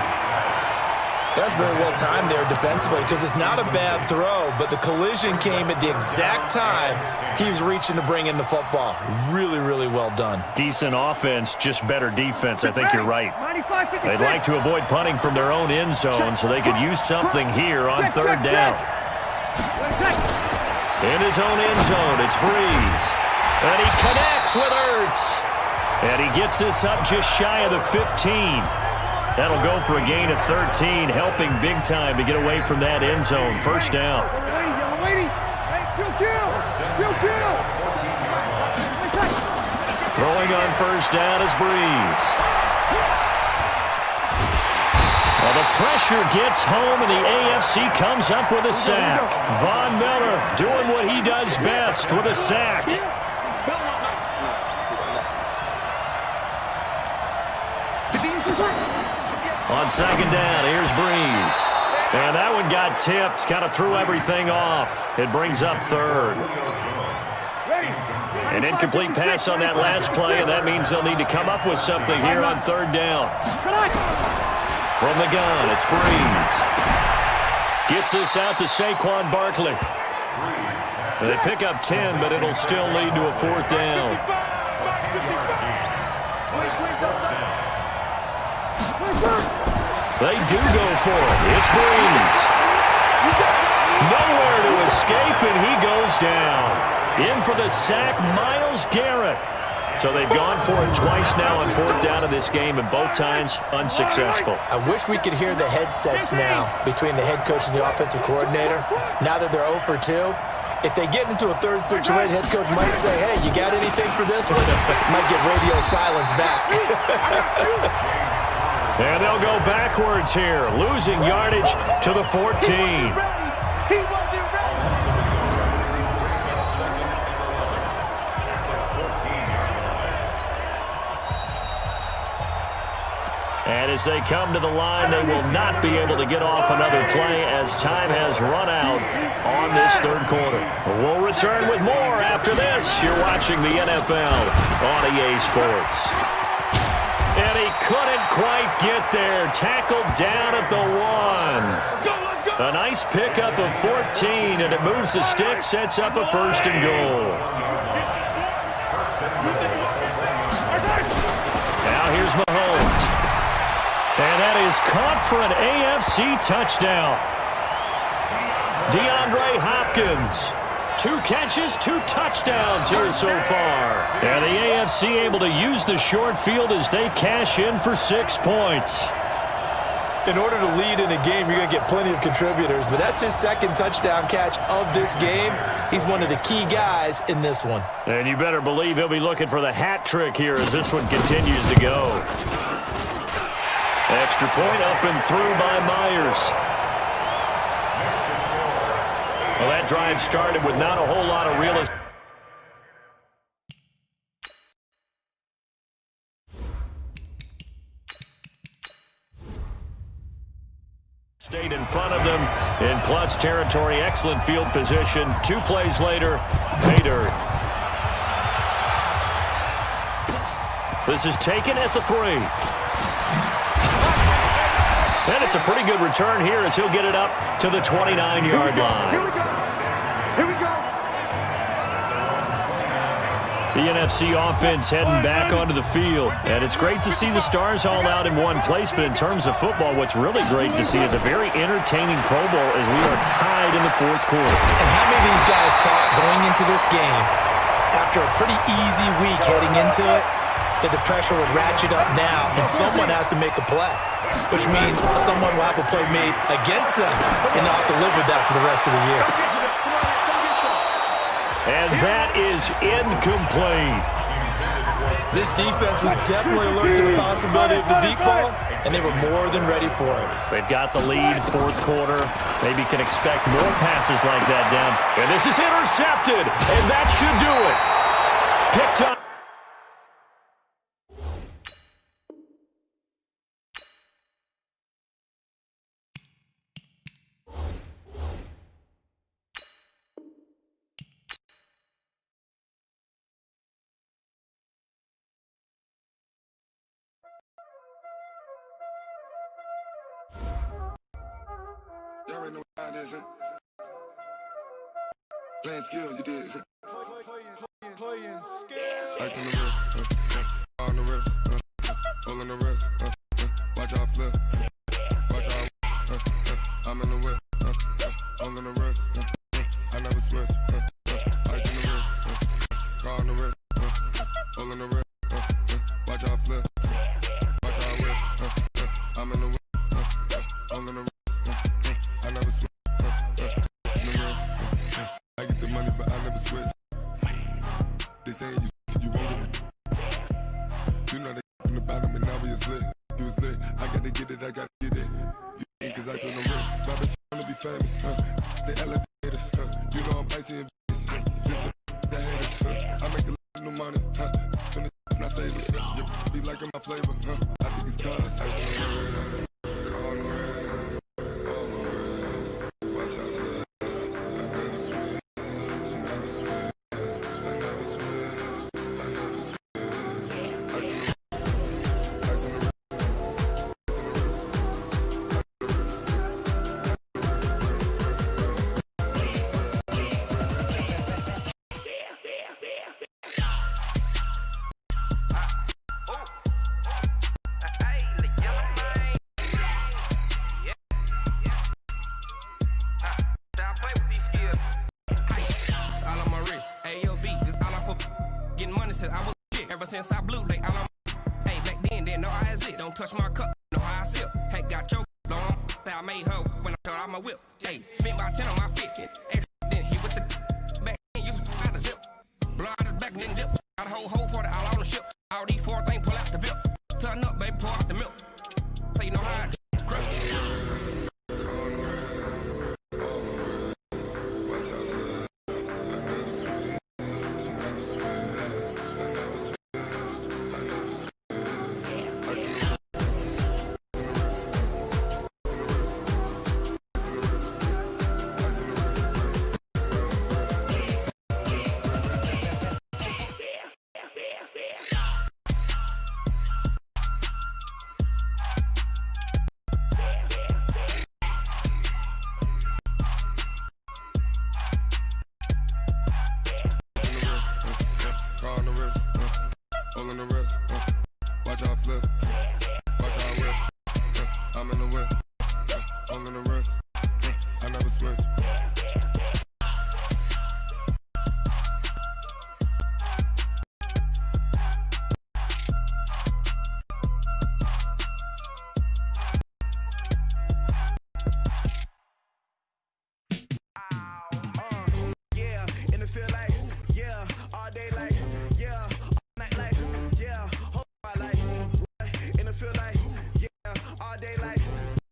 That's very well timed there defensively because it's not a bad throw, but the collision came at the exact time he was reaching to bring in the football. Really, really well done. Decent offense, just better defense. I think you're right. They'd like to avoid punting from their own end zone so they could use something here on 3rd down. In his own end zone, it's Breeze. And he connects with Ertz. And he gets this up just shy of the 15. That'll go for a gain of 13, helping big time to get away from that end zone. First down. Throwing on first down is Breeze. Well, the pressure gets home, and the AFC comes up with a sack. Von Miller doing what he does best with a sack. On 2nd down, here's Breeze. And that one got tipped, kind of threw everything off. It brings up 3rd. An incomplete pass on that last play, and that means they'll need to come up with something here on 3rd down. From the gun, it's Breeze. Gets this out to Saquon Barkley. They pick up 10, but it'll still lead to a 4th down. They do go for it. It's Breeze. Nowhere to escape, and he goes down. In for the sack, Myles Garrett. So they've gone for it twice now on 4th down of this game, and both times unsuccessful. I wish we could hear the headsets now between the head coach and the offensive coordinator. Now that they're 0 for 2, if they get into a 3rd situation, head coach might say, hey, you got anything for this one? Might get radio silence back. And they'll go backwards here, losing yardage to the 14. And as they come to the line, they will not be able to get off another play as time has run out on this 3rd quarter. We'll return with more after this. You're watching the NFL on EA Sports. And he couldn't quite get there. Tackled down at the 1. Go, let's go! A nice pickup of 14, and it moves the stick, sets up a 1st and goal. Now here's Mahomes. And that is caught for an AFC touchdown. DeAndre Hopkins. 2 catches, 2 touchdowns here so far. And the AFC able to use the short field as they cash in for 6 points. In order to lead in a game, you're going to get plenty of contributors, but that's his 2nd touchdown catch of this game. He's one of the key guys in this one. And you better believe he'll be looking for the hat trick here as this one continues to go. Extra point up and through by Myers. Well, that drive started with not a whole lot of real estate. Stayed in front of them in plus territory. Excellent field position. 2 plays later, Bader. This is taken at the 3. And it's a pretty good return here as he'll get it up to the 29-yard line. Here we go. Here we go. The NFC offense heading back onto the field. And it's great to see the stars all out in one place, but in terms of football, what's really great to see is a very entertaining Pro Bowl as we are tied in the 4th quarter. And how many of these guys thought going into this game, after a pretty easy week heading into it, that the pressure would ratchet up now and someone has to make a play, which means someone will have a play made against them and not have to live with that for the rest of the year. And that is incomplete. This defense was definitely alert to the possibility of the deep ball, and they were more than ready for it. They've got the lead, 4th quarter. Maybe can expect more passes like that down. And this is intercepted, and that should do it. Picked up. Y'all already know what it is, playing skills, you did. Playing skills. Ice on the wrist, on the wrist, all on the wrist, watch out flip, watch out, I'm in the whip, all on the wrist, I never switch, ice on the wrist, car on the wrist, all on the wrist, watch out flip, watch out whip, I'm in the whip, all on the wrist. I never switch. I get the money, but I never switch. They saying you won't get it. You know they from the bottom, and now we is lit. You was lit. I gotta get it. I gotta get it. You ain't 'cause I told no risk. My bitch wanna be famous. They elevators. You know I'm icy and Vegas. That haters. I make a lot of new money. When it's not saving. You be liking my flavor. I think it's cause. Ever since I blew, they all on. Hey, back then, didn't know I exist. Don't touch my cup, know how I sip. Hey, got your blown on. I made her when I turned out my whip. Hey, spent about 10 on my fit. Extra, then hit with the back then, you out the zip. Blow out his back, then dip. Got a whole party all on the ship. All these 4 things, pull out the VIP. Turn up, baby, pour out the milk. So you know how I crush. Watch how I flip. Watch how I whip. Yeah, I'm in the whip. Yeah, I'm in the wrist. Yeah, I never switch. Yeah, and it feel like, yeah, all day like, yeah, all night like, yeah, whole like, what? And it feel like, yeah, all day like,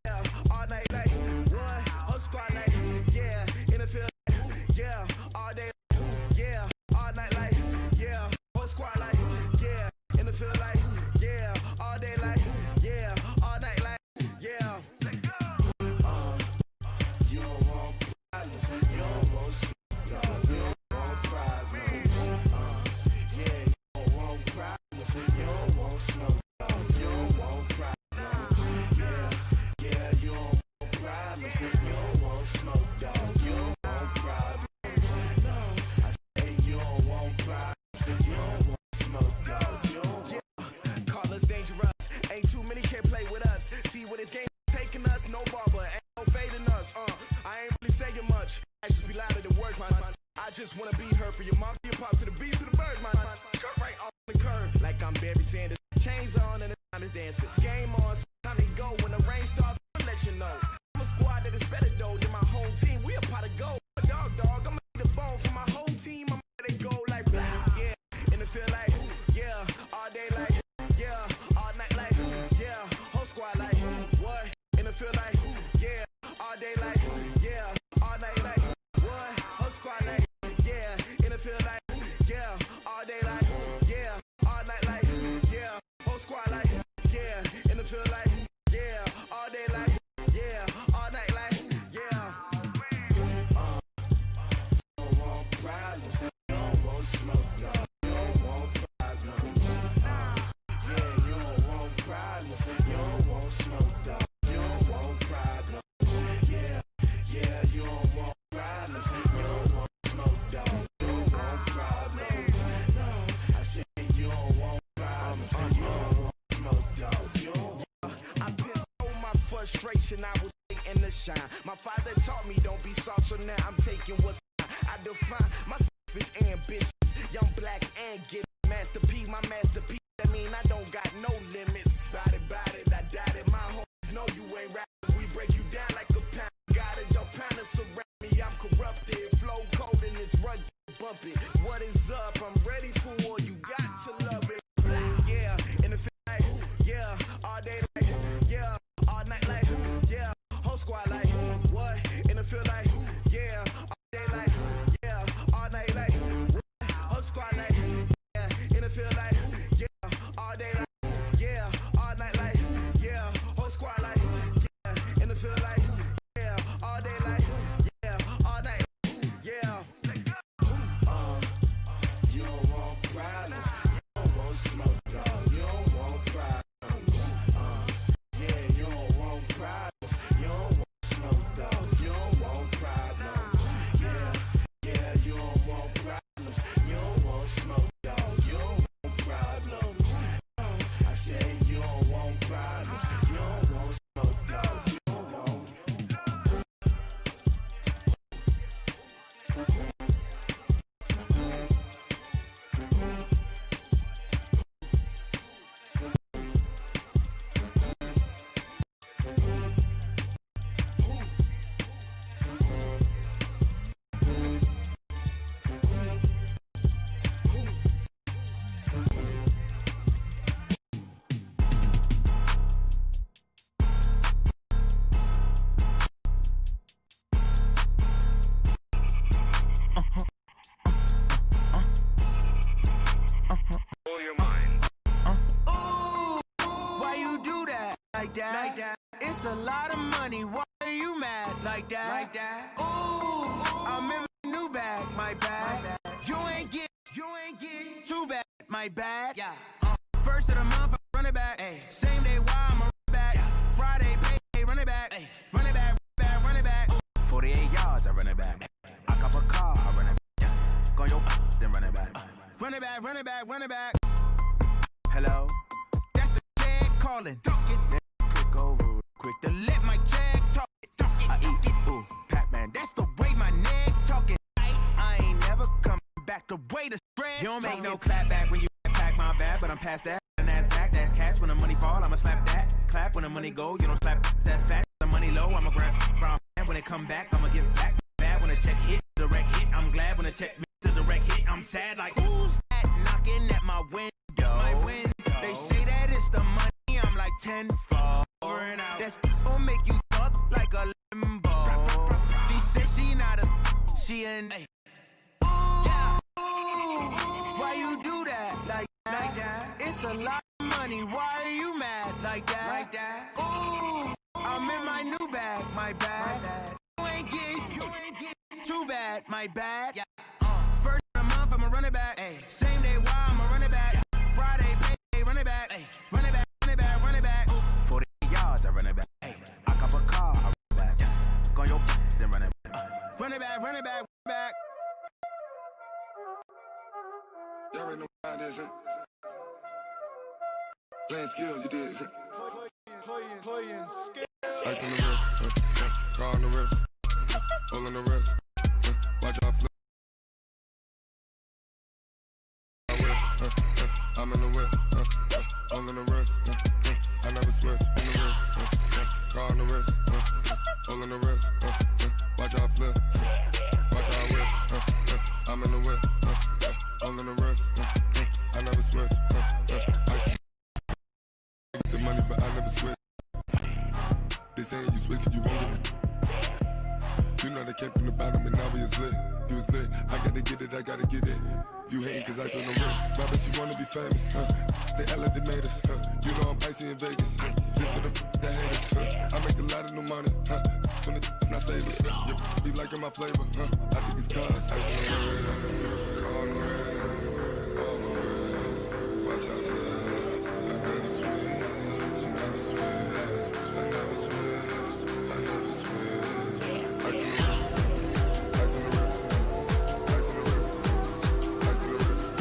yeah, all night like, what? Whole squad like, yeah, and it feel like, yeah, all day like, yeah, all night like, yeah, whole squad like, yeah, and it feel like, yeah, all day like, yeah, all night like, yeah. You don't want problems, you don't want smoke, you don't want problems. Yeah, you don't want problems, you don't want smoke, you don't want problems. Yeah, you don't want problems, you don't want smoke, you don't want problems. No, I say you don't want problems, you don't want smoke, you don't want. Yeah, call us dangerous, ain't too many can play with us. See what this game taking us, no barber, ain't no fading us. I ain't really saying much. I just be louder than words, man. I just wanna be heard for your mom, your pop, to the beat, to the birds, man. Cut right off the curve, like I'm Barry Sanders. Chains on and the time is dancing. Game on, time to go. When the rain starts, I'll let you know. I'm a squad that is better though than my home team. We a pot of gold. Dog, I'ma need the bone for my whole team. I'm ready to go like, blah. Yeah, and it feel like, yeah, all day like, yeah, all night like, yeah, whole squad like, what? And it feel like, yeah, all day like, yeah, all night like, what? Whole squad like, yeah, and it feel like, yeah, all day like, yeah, all night like, yeah, whole squad like, yeah, and it feel like, yeah, all day like, yeah, all night like, yeah. You don't want problems, you don't want smoke, no, you don't want problems. Yeah, you don't want problems, you don't want smoke, no, you don't want problems. Yeah, you don't want problems, you don't want smoke, no, you don't want problems. No, I said you don't want problems, you don't want smoke, no, you don't want. I pissed on my frustration, I was in the shine. My father taught me don't be soft, so now I'm taking what's mine. I define myself as ambitious, young, black, and gifted. Masterpiece, my masterpiece. That mean I don't got no limits. Bout it, I doubt it. My homies know you ain't rapping. We break you down like a pound. Got it, don't pound to surround me. I'm corrupted. Flow cold and it's rugged, bumpy. What is up? I'm ready for war. You got to love it. Yeah, and it feel like, yeah, all day like, yeah, all night like, yeah, whole squad like, what? And it feel like, yeah, all day like, yeah, all night like, what? Whole squad like, yeah, and it feel like, yeah, all day like, yeah, all night like, yeah, whole squad like, yeah, and it feel like, yeah, all day like, yeah, all night, yeah. You don't want problems, you don't want smoke, no, you don't want problems. Yeah, you don't want problems, you don't want smoke, no, you don't want problems. Yeah, you don't want problems, you don't want smoke, no, you don't want problems. I said you don't want problems, you don't want smoke, no, you don't want. Why you do that like that? It's a lot of money. Why are you mad like that? Ooh, I'm in my new bag, my bad. You ain't get too bad, my bad. Yeah. First of the month, I run it back. Ay. Same day, why I'm a run it back. Friday, pay, run it back. Ay. Run it back, run it back. 48 yards, I run it back. I cop a car, I run it back. Go your then run it back. Run it back, run it back, run it back. Hello, that's the ballin'. Click over real quick to let my jag talk. I eat it, ooh, Pac-Man. That's the way my neck talking. I ain't never coming back the way the stress. You don't make no clap back when you pack my bag, but I'm past that. NASDAQ, that's cash. When the money fall, I'ma slap that. Clap when the money go, you don't slap. That's fact. The money low, I'ma grab. When it come back, I'ma give back. Bad when the check hit, direct hit. I'm glad when the check the direct hit. I'm sad like who's that knocking at my window? They say that it's the money. I'm like 10 for. That's gon' make you up like a limbo. She said she not a. She an. Yeah. Why you do that like that? It's a lot of money. Why are you mad like that? Ooh, I'm in my new bag. My bad. You ain't getting too bad. My bad. First of the month, I'ma run it back. Same day, why I'ma run it back. Friday, pay, run it back. Run it back, run it back, run it back. 40 yards, I run it back. I cop a car, I run it back. Go on your then run it back. Run it back, run it back, run it back. Y'all already know how this is. Playing skills, you did. Playing skills. Ice on the wrist, car on the wrist, all on the wrist. Watch out flip. I'm in the whip, all in the wrist. I never switch in the wrist, car on the wrist, all in the wrist. Watch out flip, watch out whip. I'm in the whip, all in the wrist. I never switch. I get the money, but I never switch. They saying you switch, you won't get it. You know they came from the bottom and now we is lit. You was lit, I gotta get it, I gotta get it. You hating cause ice on the wrist. Why bet you wanna be famous, They act like they made us, You know I'm icy in Vegas, This for them that hate us, I make a lot of new money, When it's not savers, You be liking my flavor, I think it's cause ice on the wrist, on the wrist, on the wrist. Watch out for that. I never switch, I never switch, I never switch, I never switch. Ice on the wrist, ice on the wrist, ice on the wrist, ice on the wrist, ice on the wrist.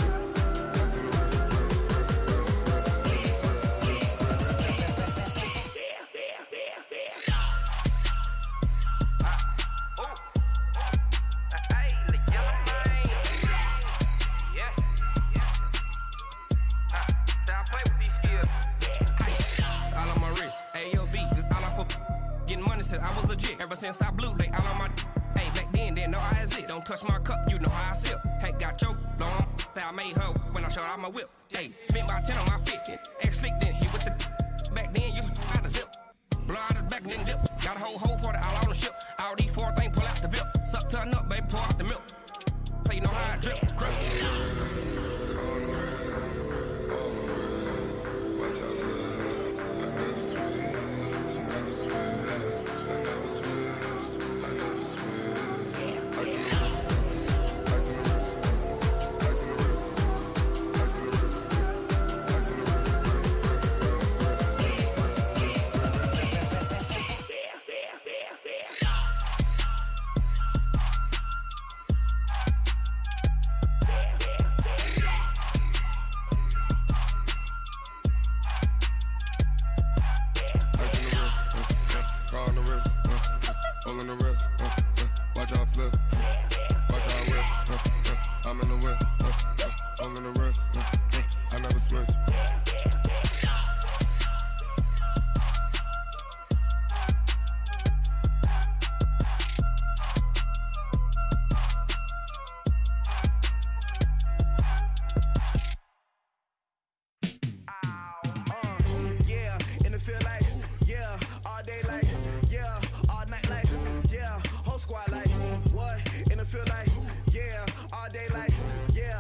I was legit. Ever since I blew, they all on my. Hey, back then, didn't know I had it. Don't touch my cup, you know how I sip. Hey, got choked, long. Say I made her when I showed out my whip. Hey, spent about 10 on my 50. Ex slick, then he with the. Back then, used to out the zip. Blow out his back, then dip. Got a whole party all on the ship. All these 4 things pull out the bip. Suck, turn up, baby, pour out the milk. So you know how I drip. Feel like, yeah, all day like, yeah.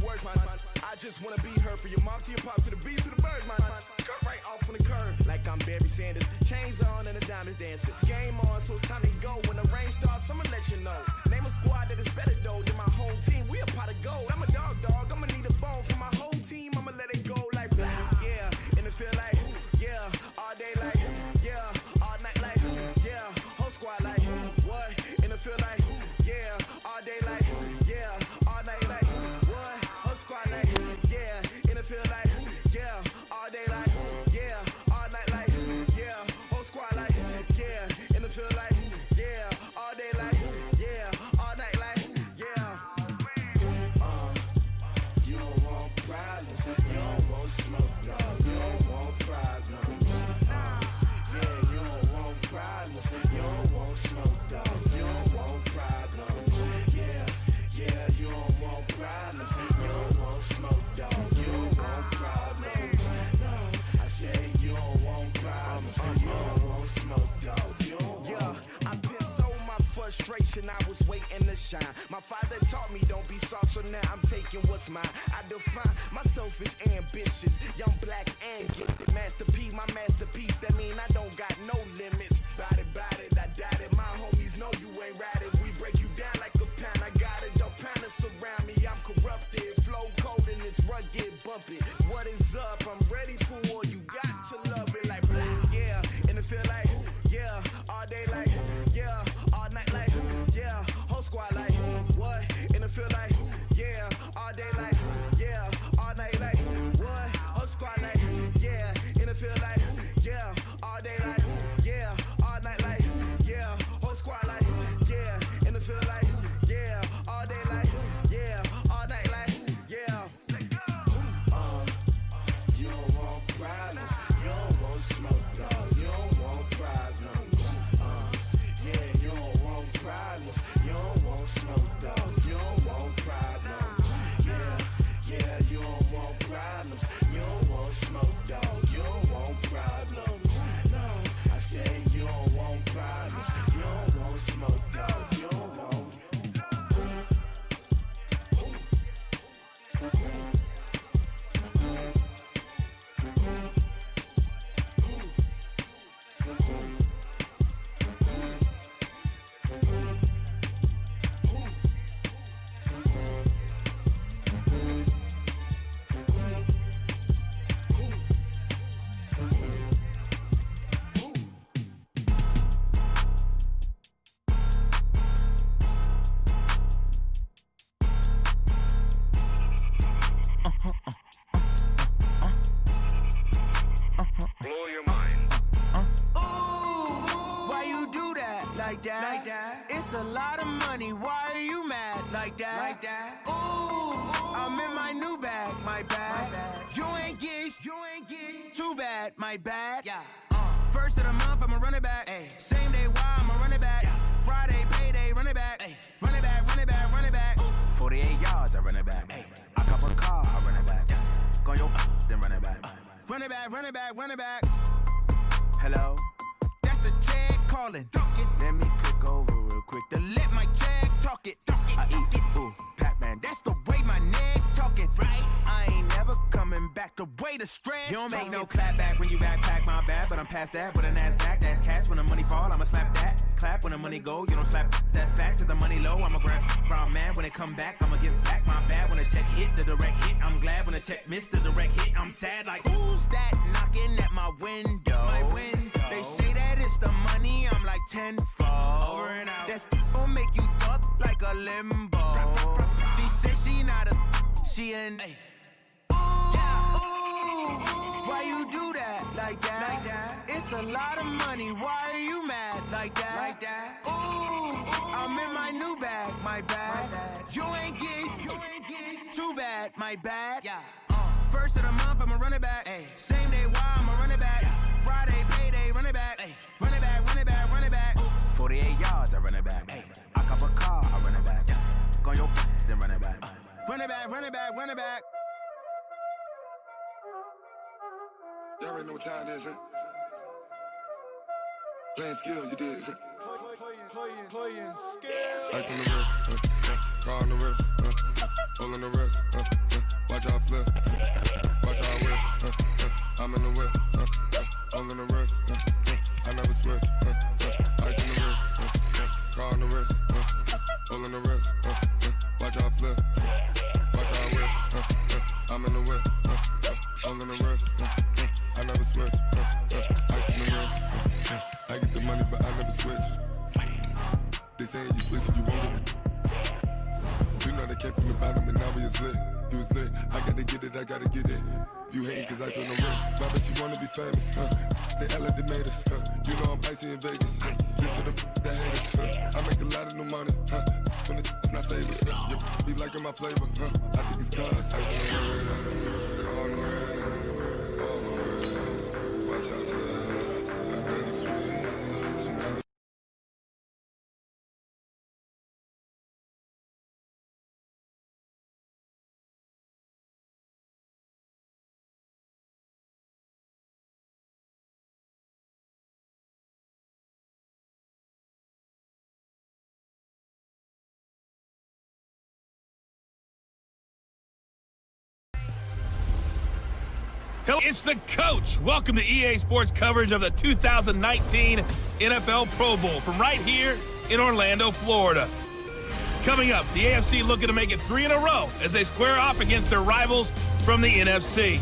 words, man. I just wanna be her, for your mom to your pop, to the beat, to the birds, man. Cut right off on the curb, like I'm Barry Sanders. Chains on and the diamonds dancing. Game on, so it's time to go. When the rain starts, I'ma let you know. Name a squad that is better though than my home team. We a pot of gold. I'm a dog, I'ma need a bone for my whole team. I'ma let it go like blah, yeah. And it feel like, yeah. All day like, yeah. All night like, yeah. Whole squad like, what? And it feel like, yeah. All day like, yeah. All night like, what? Whole squad like, yeah. And it feel like, yeah. All day like, yeah. All night like, yeah. Whole squad like, yeah. And it feel like, yeah. All day like, yeah. All night like, yeah. You don't want problems. You don't want smoke, no. You don't want problems. Yeah, you don't want problems. You don't want smoke, dog. You don't want problems. Yeah, yeah, you don't want problems. You don't want smoke, dog. You don't want problems. No, I say you don't want problems. You don't want smoke, dog. You don't want. Yeah, I been so my frustration. I was waiting to shine. My father taught me don't be soft, so now I'm taking what's mine. I define myself as ambitious, young, black, and gifted. Masterpiece, my masterpiece. That mean I don't got no limits. Bout it, I doubt it. My homies know you ain't ratted. We break you down like a pound. I got it, don't pound it surround me. I'm corrupted, flow cold and it's rugged, bump it. What is up? I'm ready for war. You got to love it like blah, yeah. And it feel like, yeah. All day like, yeah. All night like, yeah. Whole squad like, what? And it feel like, yeah. All day like, yeah. All night like, what? Whole squad like, yeah. And it feel like, yeah. All day like, yeah. All night like, yeah. Whole squad like, yeah. And it feel like, yeah. All day like, yeah. All night like, yeah. You don't want problems. You don't want smoke, dog. You don't want problems. Yeah, you don't want problems. You don't want smoke, dog. You don't want problems. Yeah, yeah, you don't want problems. You don't want smoke, dog. You don't want problems. No, I say you don't want problems. You don't want smoke, dog. You don't want. Blow your mind. Why you do that? Like that? It's a lot of money. Why are you mad? Like that? Ooh, I'm in my new bag. My bad. You ain't get. Too bad. My bad. Yeah. First of the month, I'ma run it back. Ay. Same day, why I'ma run it back. Yeah. Friday, payday, run it back. Ay. Run it back, run it back, run it back. 48 yards, I run it back. Ay. I cop a car, I run it back. Yeah. Go your then run it back. Run it back, run it back, run it back. Hello? That's the check calling. Let me click over real quick to let my check talk it. I eat it, ooh, Pac-Man. That's the way my neck talking. Right? I ain't never coming back the way the stress. You don't make no clap back when you backpack, my bad. But I'm past that with a NASDAQ. That's cash when the money fall, I'ma slap that. Clap when the money go, you don't slap. That's facts. If the money low, I'ma grab brown man. When it come back, I'ma give back my bad. When the check hit, the direct hit. I'm glad when the check missed the direct hit. I'm sad like, who's that knocking at my window? My window. They say that it's the money, I'm like tenfold. Over and out. That's gon' make you up like a limbo. She said she not a, she an. Ooh, why you do that? Like that? It's a lot of money. Why are you mad? Like that? Ooh, I'm in my new bag. My bad. You ain't get. Too bad. My bad. Yeah. First of the month, I'ma run it back. Ay. Same day, why I'ma run it back. Friday, payday, run it back. Ay. Run it back, run it back, run it back. 48 yards, I run it back. Ay. I cop a car, I run it back. Go your then run it back. Run it back, run it back, run it back. Y'all already know what time it is, huh? Playing skills, you did. Playing skills. Ice on the wrist, car on the wrist, hole on the wrist, all in the rest. I never switch. Ice in the wrist. Car on the wrist. All in the wrist. Watch how I flip. Watch how I whip. I'm in the whip. All in the wrist. I never switch. Ice in the wrist. I get the money, but I never switch. They saying you switch, you won't get it. You know they came from the bottom and now we is lit. You was lit. I gotta get it, I gotta get it. You hating cause ice on the wrist. Why bet you wanna be famous? They act like they made us. You know I'm icy in Vegas. This for the that hate us. I make a lot of new money. When it's not savers. You be liking my flavor. I think it's cause ice on the wrist. On the wrist. On the wrist. Watch out for that. I never switch. You know. It's the coach. Welcome to EA Sports coverage of the 2019 NFL Pro Bowl from right here in Orlando, Florida. Coming up, the AFC looking to make it 3 in a row as they square off against their rivals from the NFC.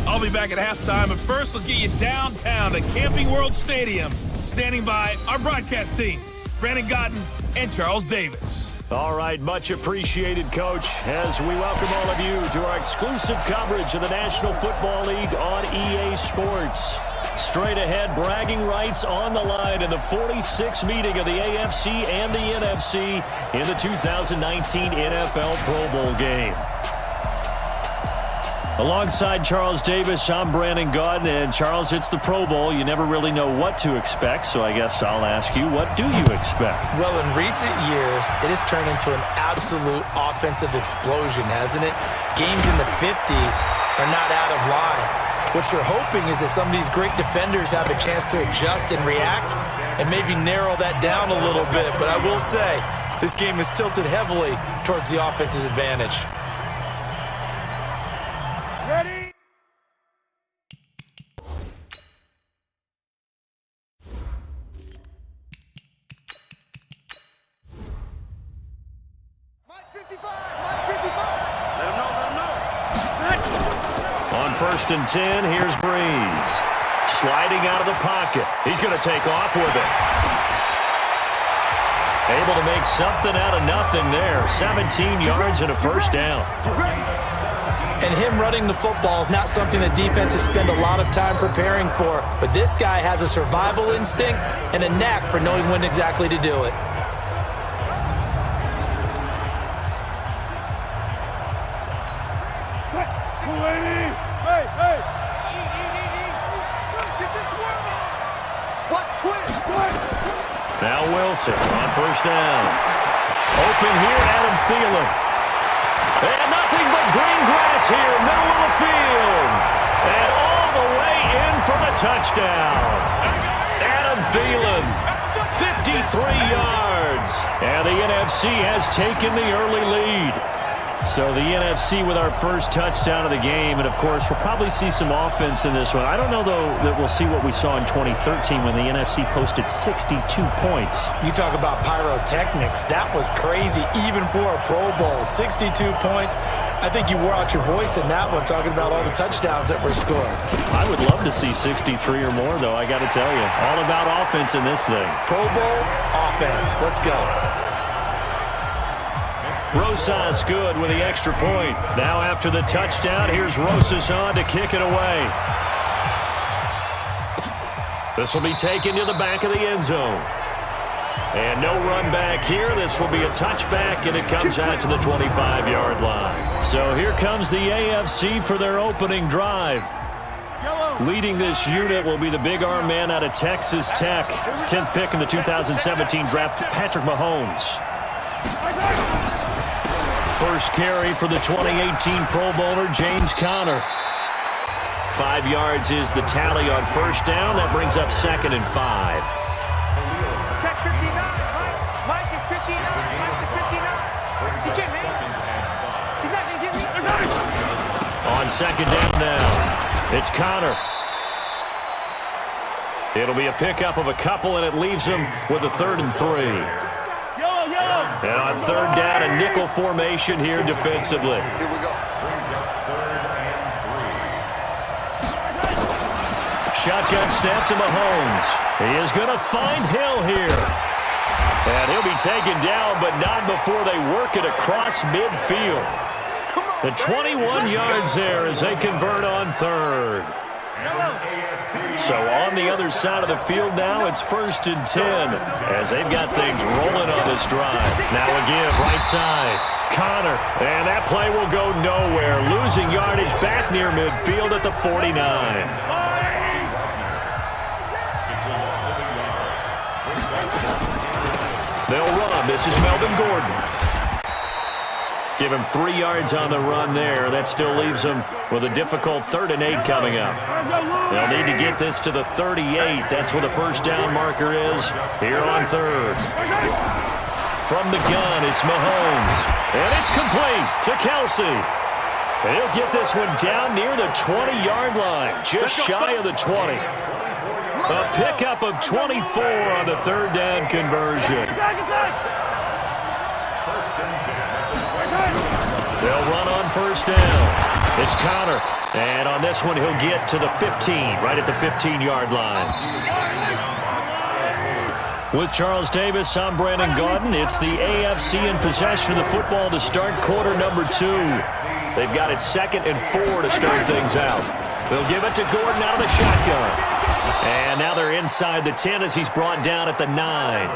I'll be back at halftime, but first let's get you downtown to Camping World Stadium. Standing by our broadcast team, Brandon Gotten and Charles Davis. All right, much appreciated, Coach, as we welcome all of you to our exclusive coverage of the National Football League on EA Sports. Straight ahead, bragging rights on the line in the 46th meeting of the AFC and the NFC in the 2019 NFL Pro Bowl game. Alongside Charles Davis, I'm Brandon Gaudin, and Charles, it's the Pro Bowl. You never really know what to expect, so I guess I'll ask you, what do you expect? Well, in recent years, it has turned into an absolute offensive explosion, hasn't it? Games in the 50s are not out of line. What you're hoping is that some of these great defenders have a chance to adjust and react and maybe narrow that down a little bit. But I will say, this game is tilted heavily towards the offense's advantage. Ready? Mike 55! Mike 55! Let him know, On 1st and 10, here's Breeze. Sliding out of the pocket. He's going to take off with it. Able to make something out of nothing there. 17 yards and a first down. And him running the football is not something that defenses spend a lot of time preparing for. But this guy has a survival instinct and a knack for knowing when exactly to do it. Hey, hey! Get this one! What? Twist! Now Wilson on 1st down. Open here, Adam Thielen. And nothing but green grass here, middle of the field. And all the way in for the touchdown. Adam Thielen, 53 yards. And the NFC has taken the early lead. So the NFC with our first touchdown of the game. And, of course, we'll probably see some offense in this one. I don't know, though, that we'll see what we saw in 2013 when the NFC posted 62 points. You talk about pyrotechnics. That was crazy, even for a Pro Bowl. 62 points. I think you wore out your voice in that one, talking about all the touchdowns that were scored. I would love to see 63 or more, though, I got to tell you. All about offense in this thing. Pro Bowl offense. Let's go. Rosas good with the extra point. Now after the touchdown, here's Rosas on to kick it away. This will be taken to the back of the end zone. And no run back here. This will be a touchback, and it comes out to the 25-yard line. So here comes the AFC for their opening drive. Leading this unit will be the big arm man out of Texas Tech. 10th pick in the 2017 draft, Patrick Mahomes. First carry for the 2018 Pro Bowler, James Conner. 5 yards is the tally on 1st down. That brings up 2nd and 5. Check 59. Mike is 59. Mike is 59. He get me. He's not going to get me. On 2nd down now, it's Conner. It'll be a pickup of a couple, and it leaves them with a 3rd and 3. And on 3rd down, a nickel formation here defensively. Here we go. Shotgun snap to Mahomes. He is going to find Hill here. And he'll be taken down, but not before they work it across midfield. The 21 yards there as they convert on 3rd. So on the other side of the field now, it's 1st and 10 as they've got things rolling on this drive. Now again, right side, Connor. And that play will go nowhere. Losing yardage back near midfield at the 49. They'll run. This is Melvin Gordon. Give him 3 yards on the run there. That still leaves him with a difficult 3rd and 8 coming up. They'll need to get this to the 38. That's where the 1st down marker is here on 3rd. From the gun, it's Mahomes. And it's complete to Kelsey. And he'll get this one down near the 20-yard line, just shy of the 20. A pickup of 24 on the 3rd down conversion. They'll run on 1st down. It's Connor. And on this one, he'll get to the 15, right at the 15-yard line. With Charles Davis, I'm Brandon Gaudin. It's the AFC in possession of the football to start quarter number 2. They've got it 2nd and 4 to start things out. They'll give it to Gordon out of the shotgun. And now they're inside the 10 as he's brought down at the 9.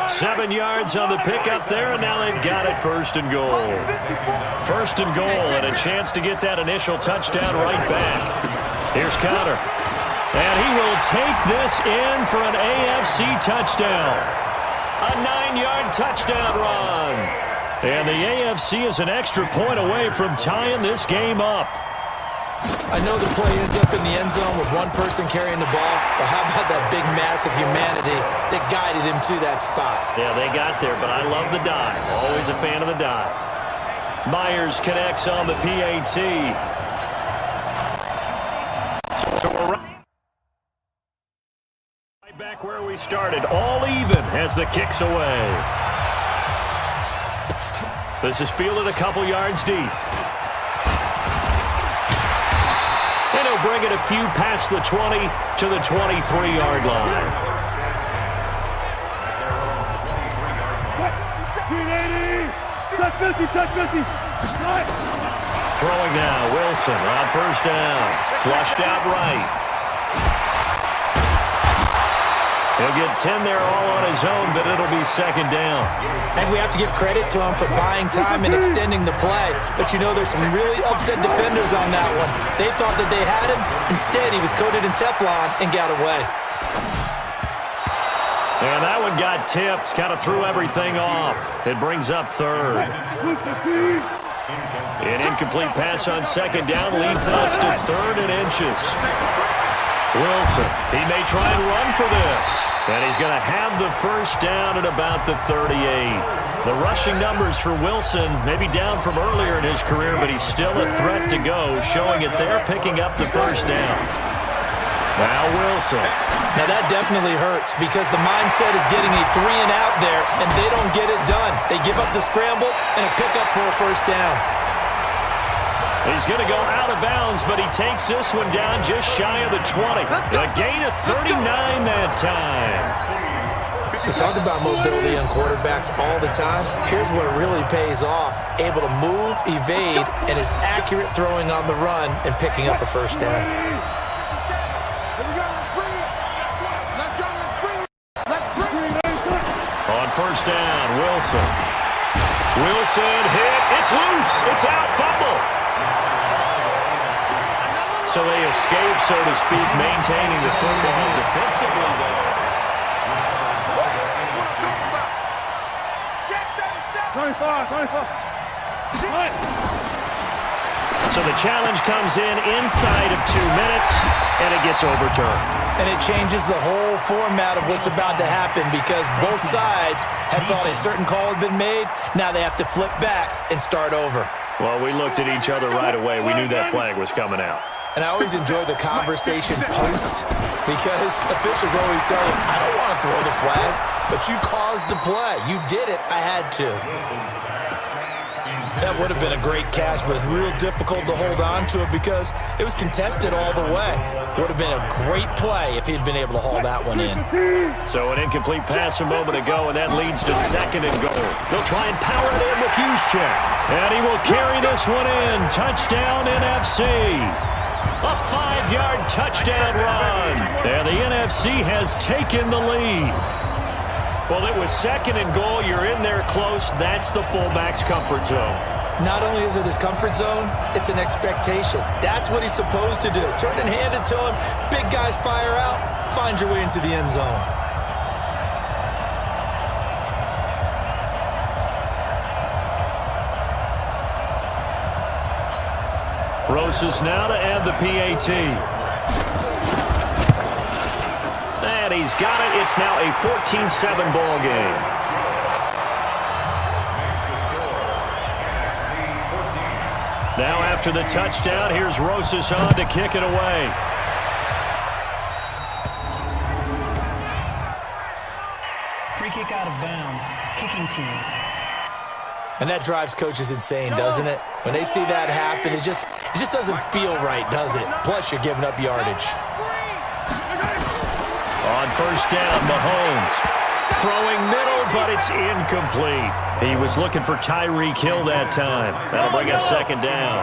7 yards on the pickup there, and now they've got it 1st and goal. 1st and goal, and a chance to get that initial touchdown right back. Here's Connor. And he will take this in for an AFC touchdown. A 9-yard touchdown run. And the AFC is an extra point away from tying this game up. I know the play ends up in the end zone with one person carrying the ball, but how about that big mass of humanity that guided him to that spot? Yeah, they got there, but I love the dive. Always a fan of the dive. Myers connects on the PAT. So we're right back where we started, all even as the kick's away. This is fielded a couple yards deep. And he'll bring it a few past the 20 to the 23-yard line. Throwing now, Wilson on 1st down. Flushed out right. He'll get 10 there all on his own, but it'll be 2nd down. And we have to give credit to him for buying time and extending the play. But, you know, there's some really upset defenders on that one. They thought that they had him. Instead, he was coated in Teflon and got away. And that one got tipped. Kind of threw everything off. It brings up 3rd. An incomplete pass on 2nd down leads us to 3rd and inches. Wilson, he may try and run for this. And he's going to have the 1st down at about the 38. The rushing numbers for Wilson may be down from earlier in his career, but he's still a threat to go, showing it there, picking up the 1st down. Now Wilson. Now that definitely hurts because the mindset is getting a 3 and out there, and they don't get it done. They give up the scramble and a pickup for a 1st down. He's going to go out of bounds, but he takes this one down just shy of the 20. A gain of 39 that time. We talk about mobility on quarterbacks all the time. Here's where it really pays off. Able to move, evade, and is accurate throwing on the run and picking up a 1st down. On 1st down, Wilson. Wilson hit. It's loose. It's out. Fumble. So they escape, so to speak, maintaining the football defensively there. 25. So the challenge comes in inside of 2 minutes, and it gets overturned. And it changes the whole format of what's about to happen because both sides have thought a certain call had been made. Now they have to flip back and start over. Well, we looked at each other right away. We knew that flag was coming out. And I always enjoy the conversation post because officials always tell you, I don't want to throw the flag, but you caused the play. You did it. I had to. That would have been a great catch, but it's real difficult to hold on to it because it was contested all the way. Would have been a great play if he'd been able to haul that one in. So an incomplete pass a moment ago, and that leads to 2nd and goal. They'll try and power it in with Juszczyk. And he will carry this one in. Touchdown, NFC. A 5-yard touchdown run. And the NFC has taken the lead. Well, it was 2nd and goal. You're in there close. That's the fullback's comfort zone. Not only is it his comfort zone, it's an expectation. That's what he's supposed to do. Turn and hand it to him. Big guys fire out. Find your way into the end zone. Rosas now to add the PAT. And he's got it. It's now a 14-7 ball game. Now after the touchdown, here's Rosas on to kick it away. Free kick out of bounds. Kicking team. And that drives coaches insane, doesn't it? When they see that happen, it just doesn't feel right, does it? Plus, you're giving up yardage. On 1st down, Mahomes. Throwing middle, but it's incomplete. He was looking for Tyreek Hill that time. That'll bring up 2nd down.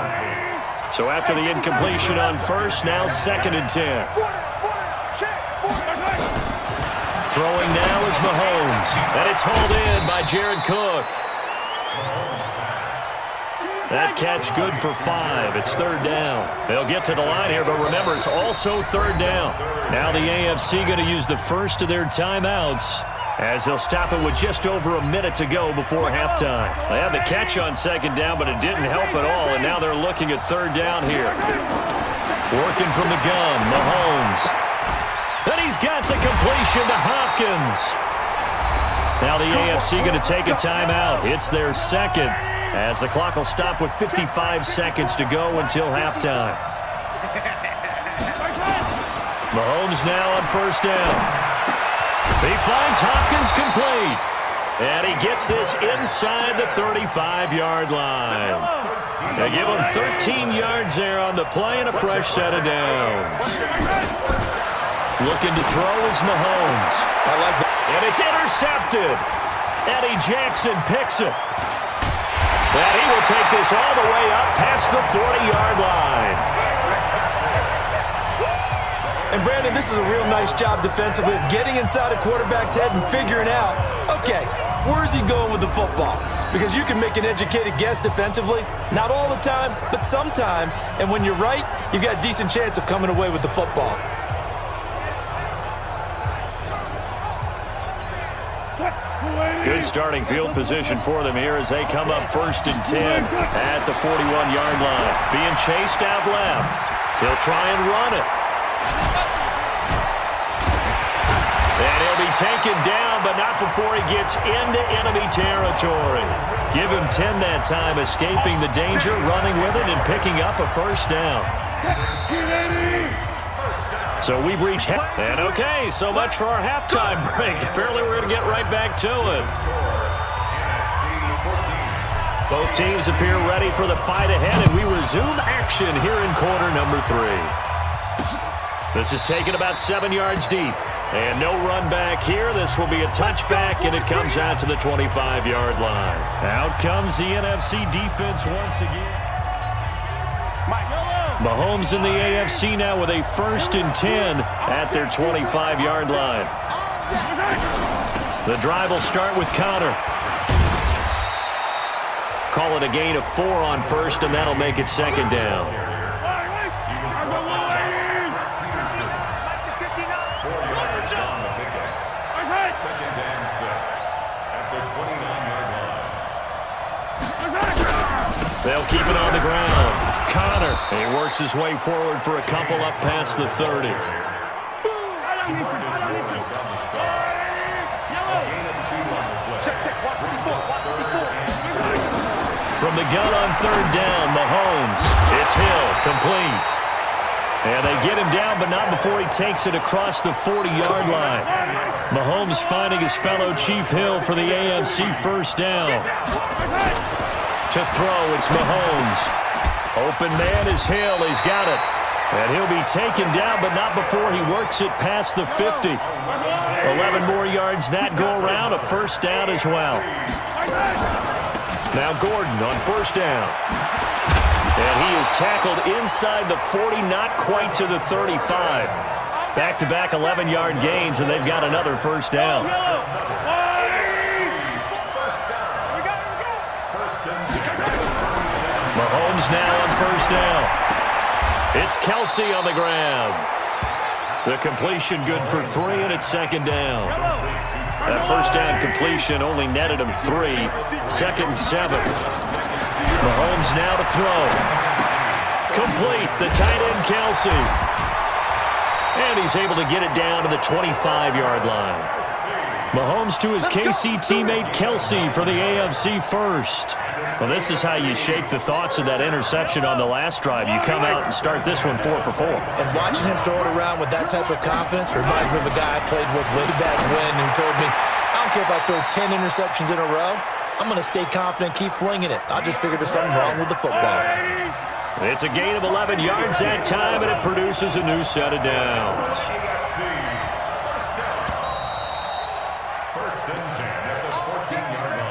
So after the incompletion on 1st, now 2nd and 10. Throwing now is Mahomes. And it's hauled in by Jared Cook. That catch good for 5. It's 3rd down. They'll get to the line here, but remember, it's also 3rd down. Now the AFC going to use the first of their timeouts as they'll stop it with just over a minute to go before halftime. They had the catch on 2nd down, but it didn't help at all, and now they're looking at 3rd down here. Working from the gun, Mahomes. And he's got the completion to Hopkins. Now the AFC going to take a timeout. It's their 2nd. As the clock will stop with 55 seconds to go until halftime. Mahomes now on 1st down. He finds Hopkins complete. And he gets this inside the 35-yard line. They give him 13 yards there on the play and a fresh set of downs. Looking to throw is Mahomes. I like that. And it's intercepted. Eddie Jackson picks it. And he will take this all the way up past the 40-yard line. And, Brandon, this is a real nice job defensively of getting inside a quarterback's head and figuring out, okay, where's he going with the football? Because you can make an educated guess defensively. Not all the time, but sometimes. And when you're right, you've got a decent chance of coming away with the football. Good starting field position for them here as they come up 1st and 10 at the 41-yard line. Being chased out left. He'll try and run it. And he'll be taken down, but not before he gets into enemy territory. Give him 10 that time, escaping the danger, running with it, and picking up a 1st down. So we've reached and okay, so much for our halftime break. Apparently we're going to get right back to it. Both teams appear ready for the fight ahead, and we resume action here in quarter number 3. This is taken about 7 yards deep. And no run back here. This will be a touchback, and it comes out to the 25-yard line. Out comes the NFC defense once again. Mahomes in the AFC now with a 1st and 10 at their 25-yard line. The drive will start with Connor. Call it a gain of 4 on 1st, and that'll make it 2nd down. They'll keep it on the ground. Connor, he works his way forward for a couple up past the 30. From the gun on 3rd down, Mahomes. It's Hill, complete. And they get him down, but not before he takes it across the 40-yard line. Mahomes finding his fellow Chief Hill for the AFC first down. To throw, it's Mahomes. Open man is Hill. He's got it. And he'll be taken down, but not before he works it past the 50. 11 more yards that go around, a first down as well. Now Gordon on first down. And he is tackled inside the 40, not quite to the 35. Back-to-back 11-yard gains, and they've got another first down. Mahomes now on first down. It's Kelsey on the ground. The completion good for 3, and it's second down. That first down completion only netted him 3. Second and 7. Mahomes now to throw. Complete, the tight end Kelsey. And he's able to get it down to the 25-yard line. Mahomes to his KC teammate Kelsey for the AFC first. Well, this is how you shape the thoughts of that interception on the last drive. You come out and start this one 4 for 4. And watching him throw it around with that type of confidence reminds me of a guy I played with way back when who told me, I don't care if I throw 10 interceptions in a row. I'm going to stay confident, keep flinging it. I just figured there's something wrong with the football. It's a gain of 11 yards that time, and it produces a new set of downs. First and 10 at the 14-yard line.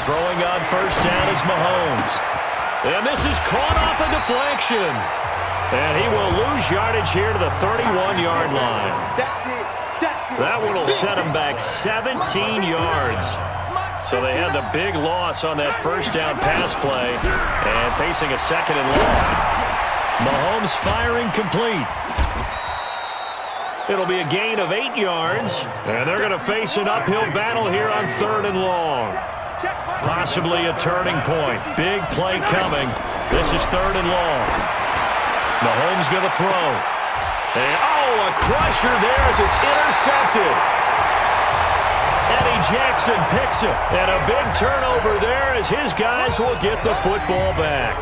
Throwing on first down is Mahomes. And this is caught off a deflection. And he will lose yardage here to the 31-yard line. That one will set him back 17 yards. So they had the big loss on that first down pass play and facing a second and long. Mahomes firing complete. It'll be a gain of 8 yards, and they're going to face an uphill battle here on third and long. Possibly a turning point. Big play coming. This is third and long. Mahomes going to throw. And, a crusher there as it's intercepted. Eddie Jackson picks it. And a big turnover there as his guys will get the football back.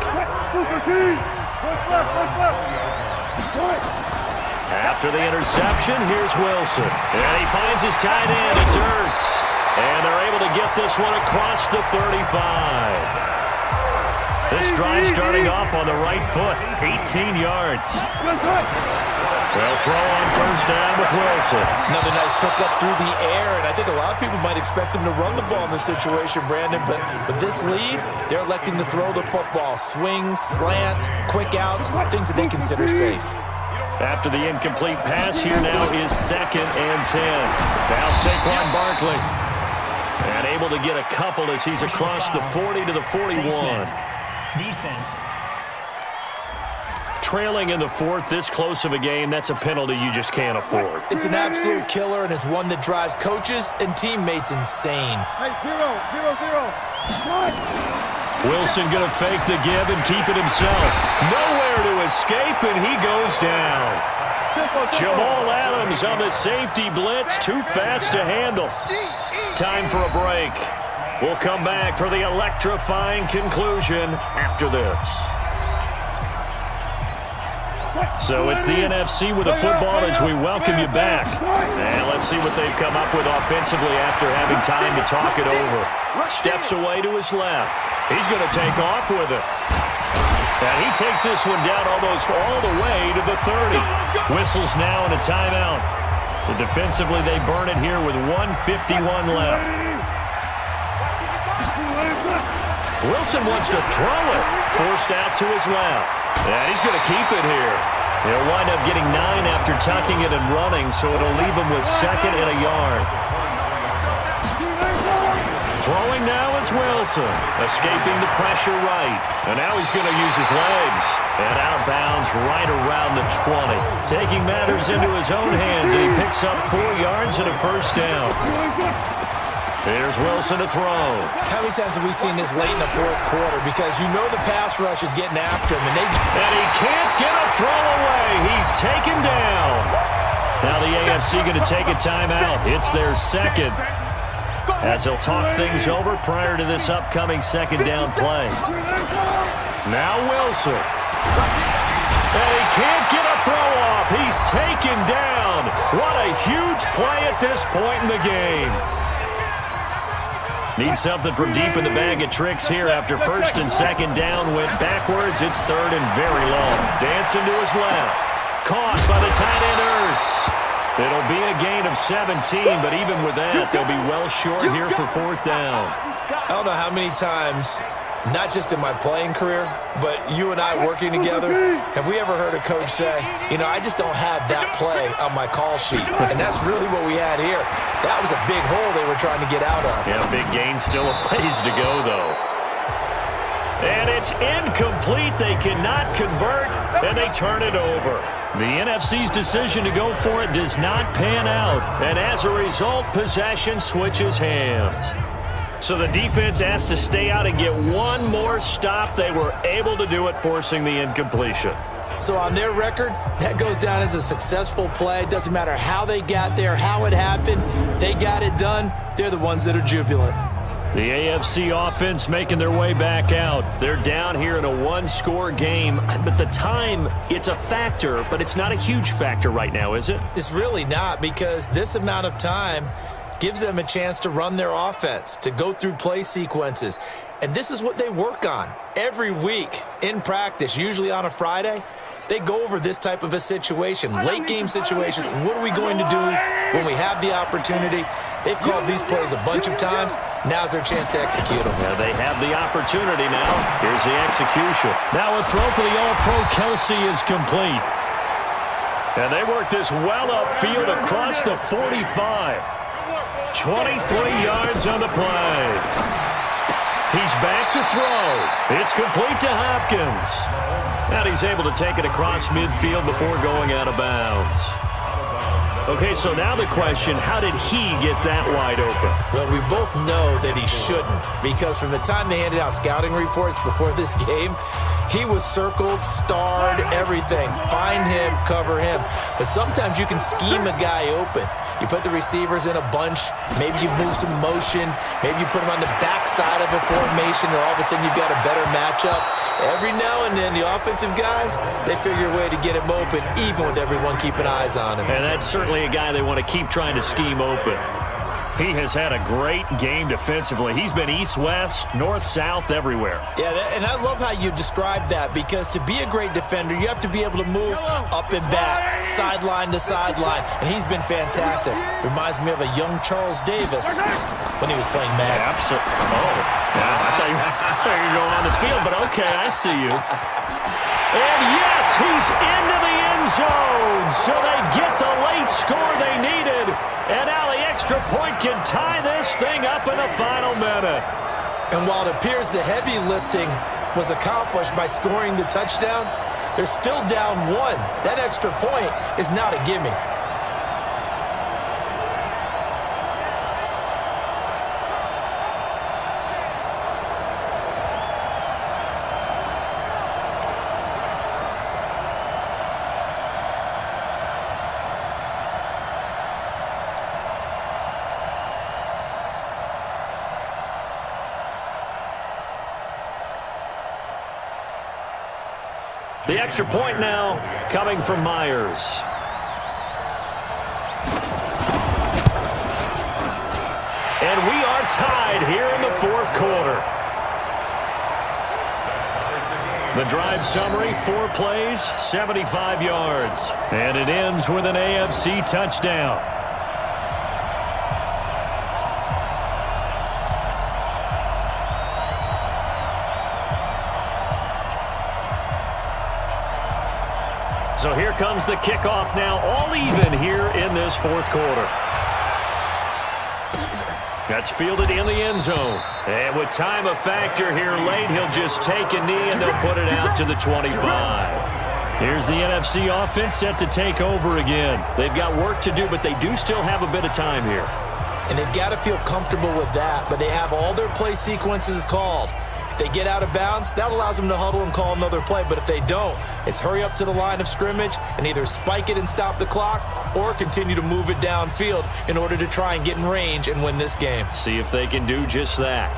After the interception, here's Wilson. And he finds his tight end. It's Ertz. And they're able to get this one across the 35. This drive starting off on the right foot. 18 yards. They'll throw on first down with Wilson. Another nice pickup through the air, and I think a lot of people might expect them to run the ball in this situation, Brandon, but with this lead, they're electing to throw the football. Swings, slants, quick outs, things that they consider safe. After the incomplete pass, here now is second and 10. Now Saquon Barkley. And able to get a couple as he's across the 40 to the 41. Defense. Trailing in the fourth, this close of a game, that's a penalty you just can't afford. It's an absolute killer, and it's one that drives coaches and teammates insane. Hey, 0-0-0. Wilson going to fake the give and keep it himself. Nowhere to escape, and he goes down. Jamal Adams on the safety blitz, too fast to handle. Time for a break. We'll come back for the electrifying conclusion after this. So it's the NFC with a football as we welcome you back. And let's see what they've come up with offensively after having time to talk it over. Steps away to his left. He's going to take off with it. And he takes this one down almost all the way to the 30. Whistles now and a timeout. So defensively they burn it here with 1:51 left. Wilson wants to throw it. Forced out to his left. And he's going to keep it here. He'll wind up getting 9 after tucking it and running, so it'll leave him with second and a yard. Throwing now is Wilson. Escaping the pressure right. And now he's going to use his legs. And out of bounds right around the 20. Taking matters into his own hands, and he picks up 4 yards and a first down. Here's Wilson to throw. How many times have we seen this late in the fourth quarter? Because you know the pass rush is getting after him. And he can't get a throw away. He's taken down. Now the AFC going to take a timeout. It's their second. as he'll talk things over prior to this upcoming second down play. Now Wilson. And he can't get a throw off. He's taken down. What a huge play at this point in the game. Needs something from deep in the bag of tricks here after first and second down went backwards. It's third and very long. Dancing to his left. Caught by the tight end Ertz. It'll be a gain of 17, but even with that, they'll be well short here for fourth down. I don't know how many times, not just in my playing career, but you and I working together, have we ever heard a coach say, you know, I just don't have that play on my call sheet. And that's really what we had here. That was a big hole they were trying to get out of. Yeah, big gain, still a ways to go, though. And it's incomplete. They cannot convert, and they turn it over. The NFC's decision to go for it does not pan out, and as a result, possession switches hands. So the defense has to stay out and get one more stop. They were able to do it, forcing the incompletion. So on their record, that goes down as a successful play. Doesn't matter how they got there, how it happened. They got it done. They're the ones that are jubilant. The AFC offense making their way back out. They're down here in a one-score game. But the time, it's a factor, but it's not a huge factor right now, is it? It's really not, because this amount of time gives them a chance to run their offense, to go through play sequences. And this is what they work on every week in practice, usually on a Friday. They go over this type of a situation, late game situation. What are we going to do when we have the opportunity? They've called these plays a bunch of times. Now's their chance to execute them. Yeah, they have the opportunity now. Here's the execution. Now a throw for the All-Pro Kelsey is complete. And they work this well upfield across the 45. 23 yards on the play. He's back to throw. It's complete to Hopkins. And he's able to take it across midfield before going out of bounds. Okay, so now the question, how did he get that wide open? Well, we both know that he shouldn't, because from the time they handed out scouting reports before this game, he was circled, starred, everything. Find him, cover him. But sometimes you can scheme a guy open. You put the receivers in a bunch. Maybe you move some motion. Maybe you put them on the backside of a formation, or all of a sudden you've got a better matchup. Every now and then, the offensive guys, they figure a way to get him open, even with everyone keeping eyes on him. And that's certainly a guy they want to keep trying to scheme open. He has had a great game defensively. He's been east-west, north-south, everywhere. Yeah, and I love how you described that, because to be a great defender, you have to be able to move up and back, sideline to sideline, and he's been fantastic. Reminds me of a young Charles Davis when he was playing Madden. Yeah, absolutely. Oh, yeah, I thought you were going on the field, but okay, I see you. And yes, he's into the end zone, so they get the late score they needed. And now the extra point can tie this thing up in the final minute. And while it appears the heavy lifting was accomplished by scoring the touchdown, they're still down one. That extra point is not a gimme. The extra point now coming from Myers. And we are tied here in the fourth quarter. The drive summary, 4 plays, 75 yards. And it ends with an AFC touchdown. So here comes the kickoff now, all even here in this fourth quarter. That's fielded in the end zone. And with time a factor here late, he'll just take a knee and they'll put it out to the 25. Here's the NFC offense set to take over again. They've got work to do, but they do still have a bit of time here. And they've got to feel comfortable with that, but they have all their play sequences called. If They get out of bounds, that allows them to huddle and call another play. But if they don't, it's hurry up to the line of scrimmage and either spike it and stop the clock or continue to move it downfield in order to try and get in range and win this game. See if they can do just that.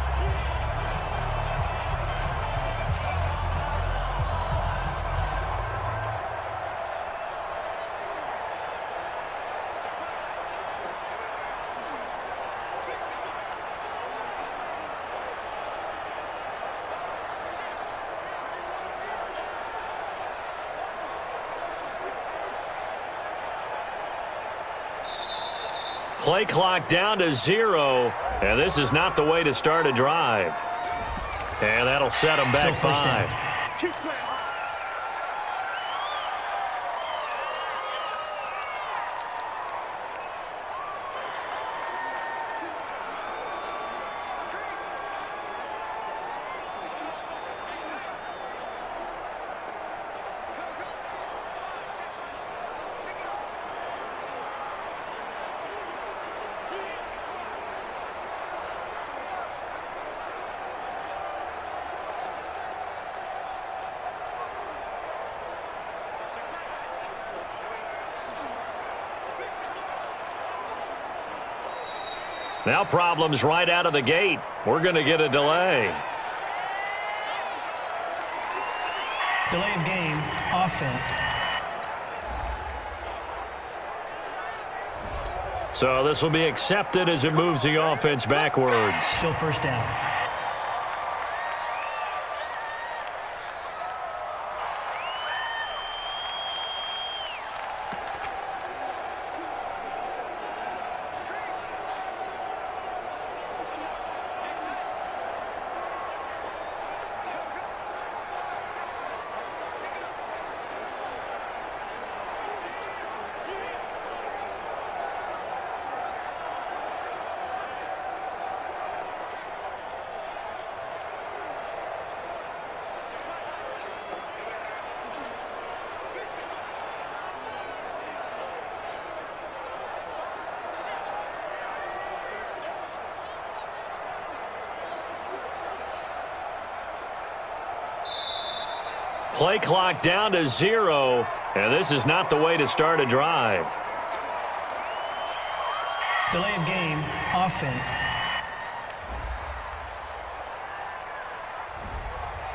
Play clock down to 0, and this is not the way to start a drive. And that'll set them back 5. Keep playing. Now problems right out of the gate. We're going to get a delay. Delay of game, offense. So this will be accepted as it moves the offense backwards. Still first down. Play clock down to 0, and this is not the way to start a drive. Delay of game, offense.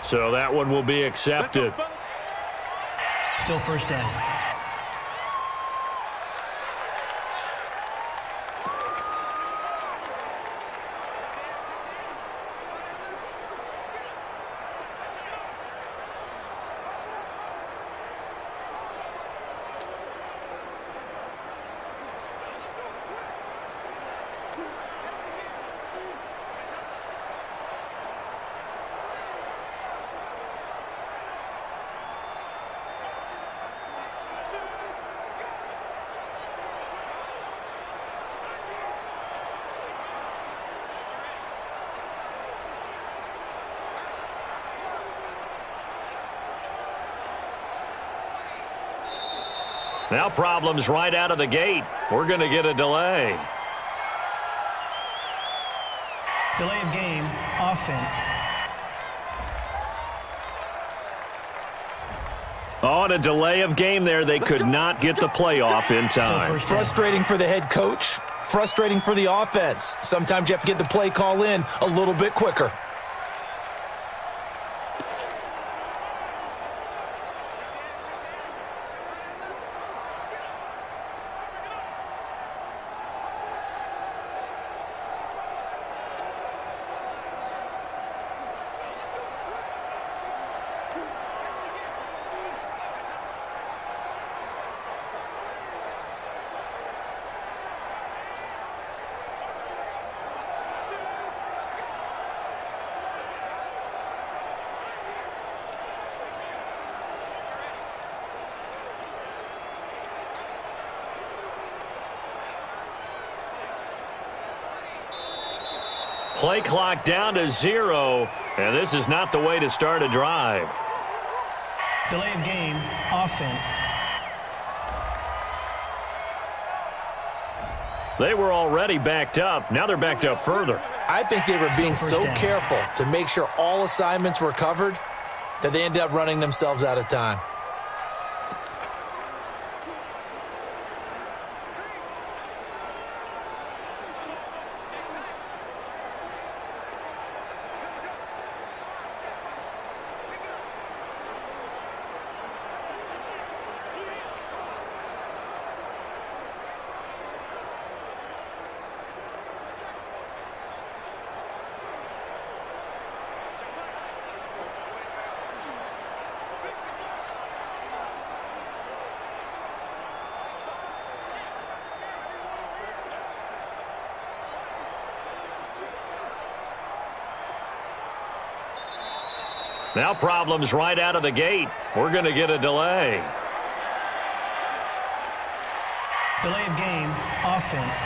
So that one will be accepted. Still first down. Now problems right out of the gate. We're going to get a delay. Delay of game, offense. On a delay of game there, they could not get the play off in time. Frustrating for the head coach, frustrating for the offense. Sometimes you have to get the play call in a little bit quicker. Play clock down to 0, and this is not the way to start a drive. Delay of game, offense. They were already backed up. Now they're backed up further. I think they were being so careful to make sure all assignments were covered that they ended up running themselves out of time. Now problems right out of the gate. We're going to get a delay. Delay of game, offense.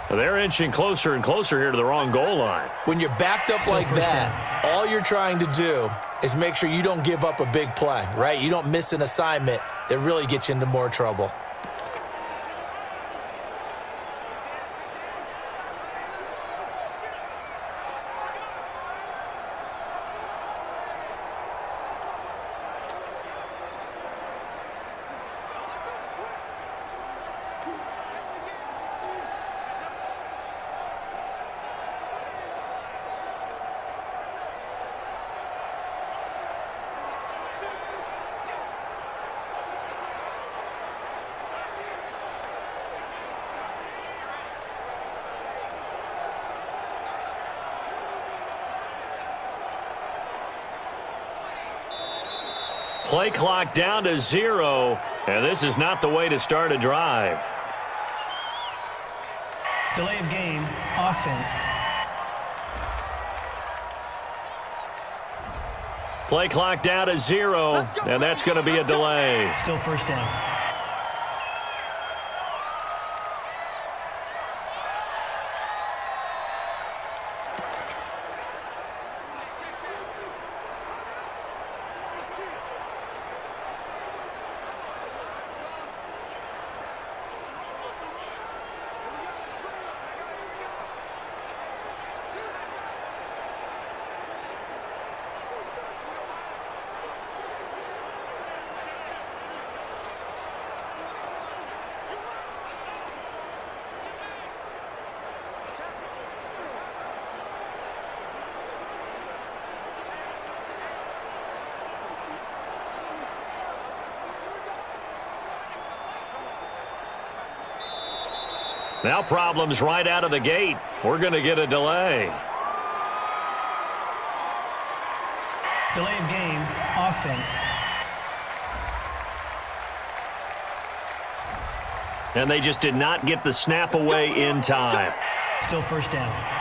They're inching closer and closer here to the wrong goal line. When you're backed up like that, all you're trying to do is make sure you don't give up a big play, right? You don't miss an assignment that really gets you into more trouble. Play clock down to 0, and this is not the way to start a drive. Delay of game, offense. Play clock down to 0, and that's going to be a delay. Still first down. Now problems right out of the gate. We're going to get a delay. Delay of game, offense. And they just did not get the snap away in time. Still first down.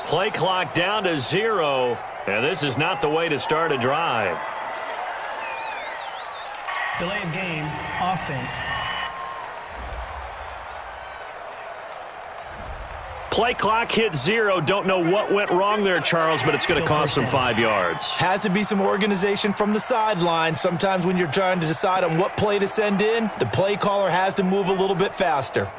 Play clock down to 0, and this is not the way to start a drive. Delay of game, offense. Play clock hit 0. Don't know what went wrong there, Charles, but it's going to cost them 5 yards. Has to be some organization from the sideline. Sometimes when you're trying to decide on what play to send in, the play caller has to move a little bit faster.